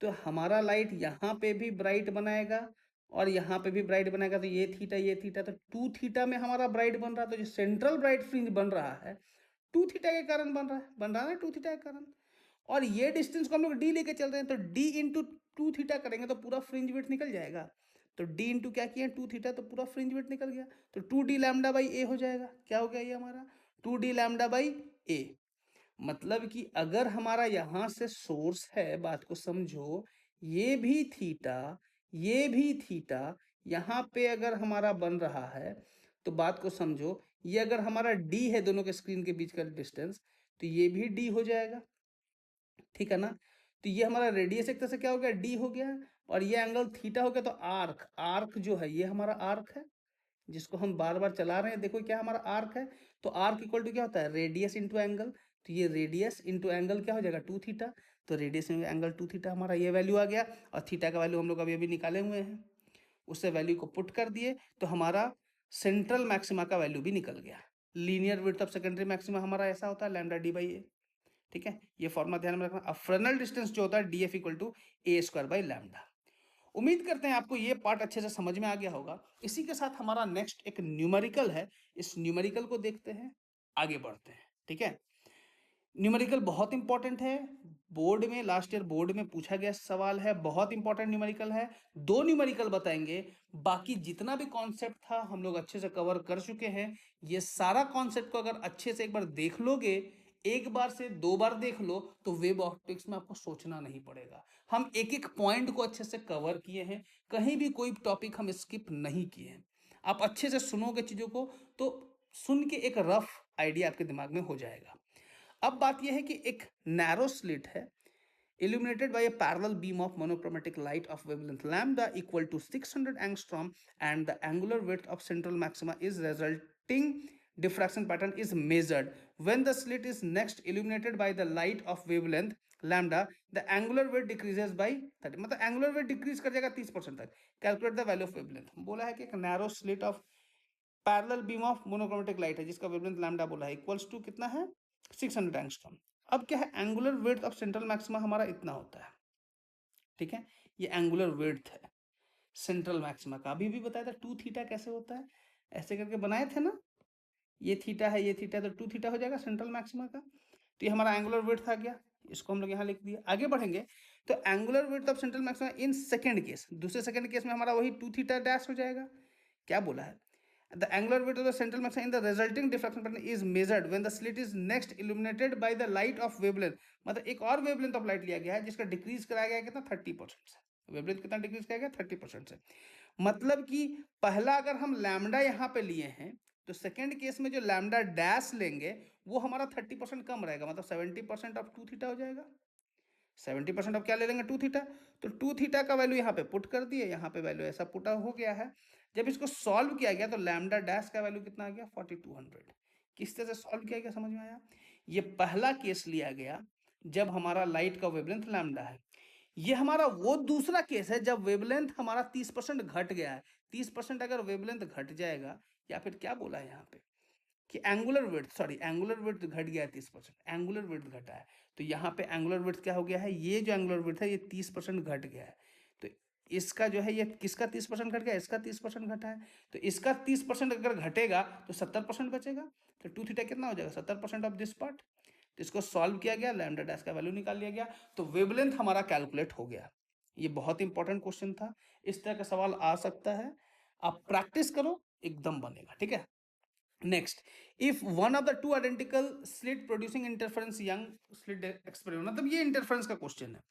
तो हमारा लाइट यहाँ पे भी ब्राइट बनाएगा और यहाँ पे भी ब्राइट बनाएगा। तो ये थीटा, तो 2 थीटा में हमारा ब्राइट बन रहा है। तो जो सेंट्रल ब्राइट फ्रिंज बन रहा है 2 थीटा के कारण बन रहा है ना, 2 थीटा के कारण। और ये डिस्टेंस को हम लोग डी लेके चल रहे हैं, तो डी इंटू 2 थीटा करेंगे तो पूरा फ्रिंज विड्थ निकल जाएगा। तो डी इंटू क्या किया, 2 थीटा, तो पूरा फ्रिंज विड्थ निकल गया। तो 2d लैम्डा बाई ए हो जाएगा। क्या हो गया ये हमारा, 2d लैम्डा बाई ए। मतलब कि अगर हमारा यहां से सोर्स है, बात को समझो, ये भी थीटा, ये भी थीटा, यहां पे अगर हमारा बन रहा है, तो बात को समझो, ये अगर हमारा d है, दोनों के स्क्रीन के बीच का डिस्टेंस, तो ये भी d हो जाएगा। ठीक है ना, तो ये हमारा रेडियस एक तरह से क्या हो गया, d हो गया, और ये एंगल थीटा हो गया। तो आर्क, आर्क जो है ये हमारा आर्क है, जिसको हम बार बार चला रहे हैं, देखो क्या हमारा आर्क है। तो आर्क इक्वल टू क्या होता है, रेडियस इंटू एंगल। तो ये रेडियस इंटू एंगल क्या हो जाएगा, 2 थीटा। तो रेडियस इंटू एंगल 2 थीटा, हमारा ये वैल्यू आ गया। और थीटा का वैल्यू हम लोग अभी अभी निकाले हुए हैं, उससे वैल्यू को पुट कर दिए तो हमारा सेंट्रल मैक्सिमा का वैल्यू भी निकल गया। Linear width of secondary maxima हमारा ऐसा होता है, लैम्डा डी बाई ए। ठीक है, ये फॉर्मूला ध्यान में रखना। अब फ्रेनल डिस्टेंस जो होता है D F equal to A square by lambda. उम्मीद करते हैं आपको ये पार्ट अच्छे से समझ में आ गया होगा। इसी के साथ हमारा नेक्स्ट एक न्यूमेरिकल है, इस न्यूमेरिकल को देखते हैं, आगे बढ़ते हैं। ठीक है, न्यूमेरिकल बहुत इंपॉर्टेंट है, बोर्ड में लास्ट ईयर बोर्ड में पूछा गया सवाल है, बहुत इंपॉर्टेंट न्यूमेरिकल है। 2 न्यूमेरिकल बताएंगे, बाकी जितना भी कॉन्सेप्ट था हम लोग अच्छे से कवर कर चुके हैं। ये सारा कॉन्सेप्ट को अगर अच्छे से एक बार देख लोगे, एक बार से 2 बार देख लो, तो वेव ऑप्टिक्स में आपको सोचना नहीं पड़ेगा। हम एक एक पॉइंट को अच्छे से कवर किए हैं, कहीं भी कोई टॉपिक हम स्किप नहीं किए हैं। आप अच्छे से सुनोगे चीजों को तो सुन के एक रफ आइडिया आपके दिमाग में हो जाएगा। अब बात यह है कि एक नैरो स्लिट है, illuminated by a parallel beam of monochromatic light of wavelength lambda equal to 600 angstrom, and the angular width of central maxima is resulting diffraction pattern is measured. When the slit is next illuminated by the light of wavelength lambda, the angular weight decreases by 30, मतलब angular weight decrease कर जाएगा 30% तक। Calculate the value of wavelength। बोला है कि एक narrow slit of parallel beam of monochromatic light है, जिसका वेवलेंथ लैम्डा बोला है, इक्वल्स टू कितना है, 600 एंगस्ट्रॉम। अब क्या है, angular width of central maxima हमारा इतना होता है। ठीक है, ये एंगुलर विड्थ है सेंट्रल मैक्सिमा का। अभी भी बताया था 2 थीटा कैसे होता है, ऐसे करके बनाए थे ना, ये थीटा है, ये थीटा, तो 2 थीटा हो जाएगा सेंट्रल मैक्सिमा का। तो ये हमारा एंगुलर विड्थ आ गया, इसको हम लोग यहाँ लिख दिया। आगे बढ़ेंगे तो angular width of central maxima in second case, दूसरे सेकंड केस में हमारा वही 2 थीटा डैश हो जाएगा। क्या बोला है, the angular width of the central maxima in the resulting diffraction pattern is measured when the slit is next illuminated by the light of wavelength। मतलब एक और वेवलेंथ ऑफ लाइट लिया गया है जिसका डिक्रीज कराया गया कितना 30% से। वेवलेंथ कितना डिक्रीज कराया गया 30% से। मतलब कि पहला अगर हम लैम्डा यहाँ पे लिए हैं तो सेकेंड केस में जो लैम्डा डैश लेंगे वो हमारा 30% कम रहेगा, मतलब 70% ऑफ 2 थीटा हो जाएगा। 70% ऑफ क्या ले लेंगे 2 थीटा, तो 2 थीटा का वैल्यू यहाँ पे पुट कर दिए, यहाँ पे वैल्यू ऐसा पुट हो गया है। जब इसको सॉल्व किया गया तो लैम्डा डैश का वैल्यू कितना आ गया 4200। किस तरह से सॉल्व किया गया समझ में आया। ये पहला केस लिया गया जब हमारा लाइट का वेवलेंथ लैम्डा है। ये हमारा वो दूसरा केस है जब वेवलेंथ हमारा 30% घट गया है। 30% अगर वेवलेंथ घट जाएगा, या फिर क्या बोला है यहाँ पे कि एंगुलर विड्थ घट गया है 30%, एंगुलर विड्थ घटा है। तो यहाँ पे एंगुलर विड्थ क्या हो गया है, ये जो एंगुलर विड्थ है ये 30% घट गया है। तो इसका जो है ये किसका 30% घट गया, इसका 30% घटा है। तो इसका 30% अगर घटेगा तो 70% बचेगा। तो 2 थीटा कितना हो जाएगा 70% ऑफ दिस पार्ट। तो इसको सॉल्व किया गया, लैम्डा डैश का वैल्यू निकाल लिया गया, तो वेवलेंथ हमारा कैलकुलेट हो गया। ये बहुत इंपॉर्टेंट क्वेश्चन था, इस तरह का सवाल आ सकता है, आप प्रैक्टिस करो एकदम बनेगा। ठीक है, next, if one of the two identical slit producing interference Young slit experiment, मतलब ये इंटरफेरेंस का क्वेश्चन है,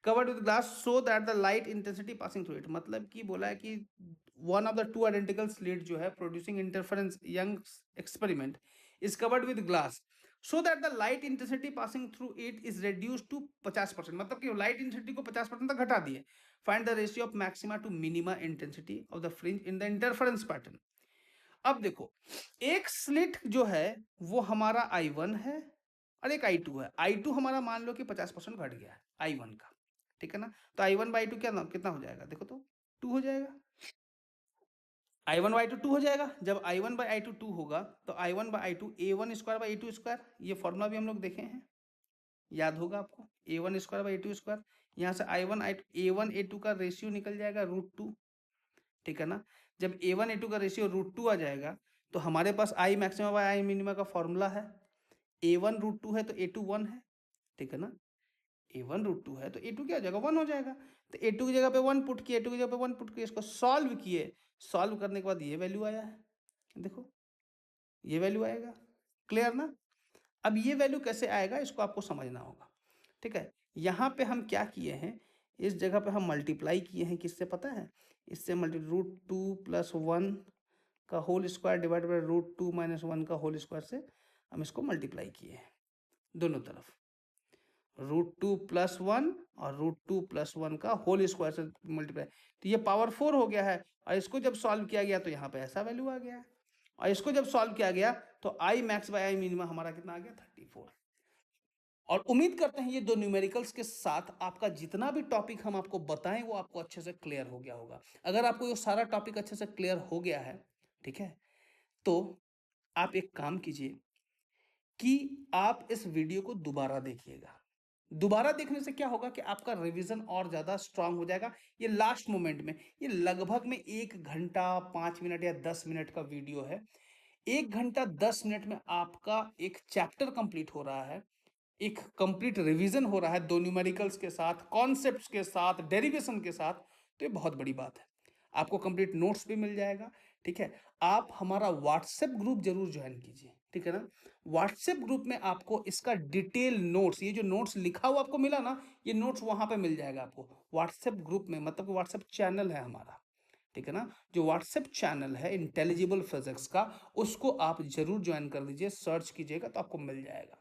covered with glass so that the light intensity passing through it. मतलब कि बोला है कि one of the two identical slit जो है producing interference Young experiment is covered with glass so that the light intensity passing through it is reduced to 50%। मतलब कि light intensity को 50% तक घटा दिए। Find the ratio of maxima to minima intensity of the fringe in the interference pattern. अब देखो, एक slit जो है वो हमारा I1 है और एक I2 है। I2 हमारा मान लो कि 50% घट गया है I1 का, ठीक है ना। तो I1 बाई 2 क्या ना कितना हो जाएगा, देखो तो 2 हो जाएगा। I1 बाई 2 2 हो जाएगा। जब I1 बाई I2 2 होगा तो I1 by I2 A1 square by A2 square, ये फॉर्मूला भी हम लोग देखे हैं, याद होगा आपको, A1 square by A2 square. यहाँ से I1 A1 A2 का रेशियो निकल जाएगा √2, ठीक है ना। जब A1 A2 का रेशियो √2 आ जाएगा तो हमारे पास I maxima by I minima का फॉर्मूला है, A1 √2 है तो A2 1 है, ठीक है ना। A1 √2 है तो A2 क्या हो जाएगा 1 हो जाएगा। तो A2 की जगह पे 1 पुट किए, A2 की जगह पे 1 पुट किए, इसको सॉल्व किए, सॉल्व करने के बाद ये वैल्यू आया है, देखो ये वैल्यू आएगा। क्लियर ना। अब ये वैल्यू कैसे आएगा इसको आपको समझना होगा, ठीक है। यहाँ पे हम क्या किए हैं, इस जगह पे हम मल्टीप्लाई किए हैं, किससे पता है, इससे √2 + 1 का होल स्क्वायर डिवाइड बाई √2 - 1 का होल स्क्वायर से हम इसको मल्टीप्लाई किए हैं दोनों तरफ। √2 + 1 और √2 + 1 का होल स्क्वायर से मल्टीप्लाई, तो ये पावर 4 हो गया है। और इसको जब सॉल्व किया गया तो यहाँ पे ऐसा वैल्यू आ गया है। और इसको जब सॉल्व किया गया तो I max bye I minima हमारा कितना आ गया 34। और उम्मीद करते हैं ये दो न्यूमेरिकल्स के साथ आपका जितना भी टॉपिक हम आपको बताएं वो आपको अच्छे से क्लियर हो गया होगा। अगर आपको ये सारा टॉपिक अच्छे से क्लियर हो गया है, ठीक है, तो आप एक काम कीजिए कि आप इस वीडियो को दोबारा देखिएगा। दोबारा देखने से क्या होगा कि आपका रिवीजन और ज्यादा स्ट्रांग हो जाएगा। ये लास्ट मोमेंट में, ये लगभग में 1 घंटा 5 मिनट या 10 मिनट का वीडियो है। 1 घंटा 10 मिनट में आपका एक चैप्टर कंप्लीट हो रहा है, एक कंप्लीट रिवीजन हो रहा है, दो न्यूमेरिकल्स के साथ, कॉन्सेप्ट्स के साथ, डेरिवेशन के साथ। तो ये बहुत बड़ी बात है। आपको कंप्लीट नोट्स भी मिल जाएगा, ठीक है। आप हमारा व्हाट्सएप ग्रुप जरूर ज्वाइन कीजिए, ठीक है ना। व्हाट्सएप ग्रुप में आपको इसका डिटेल नोट्स, ये जो नोट्स लिखा हुआ आपको मिला ना, ये नोट्स वहां पे मिल जाएगा आपको व्हाट्सएप ग्रुप में, मतलब व्हाट्सएप चैनल है हमारा, ठीक है ना। जो व्हाट्सएप चैनल है इंटेलिजिबल फिजिक्स का, उसको आप जरूर ज्वाइन कर दीजिए, सर्च कीजिएगा तो आपको मिल जाएगा,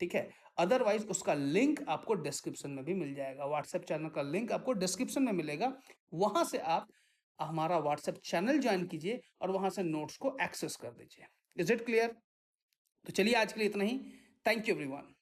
ठीक है। अदरवाइज उसका लिंक आपको डिस्क्रिप्शन में भी मिल जाएगा। व्हाट्सएप चैनल का लिंक आपको डिस्क्रिप्शन में मिलेगा, वहां से आप हमारा व्हाट्सएप चैनल ज्वाइन कीजिए और वहां से नोट्स को एक्सेस कर दीजिए। Is it clear. तो चलिए आज के लिए इतना ही। Thank you everyone.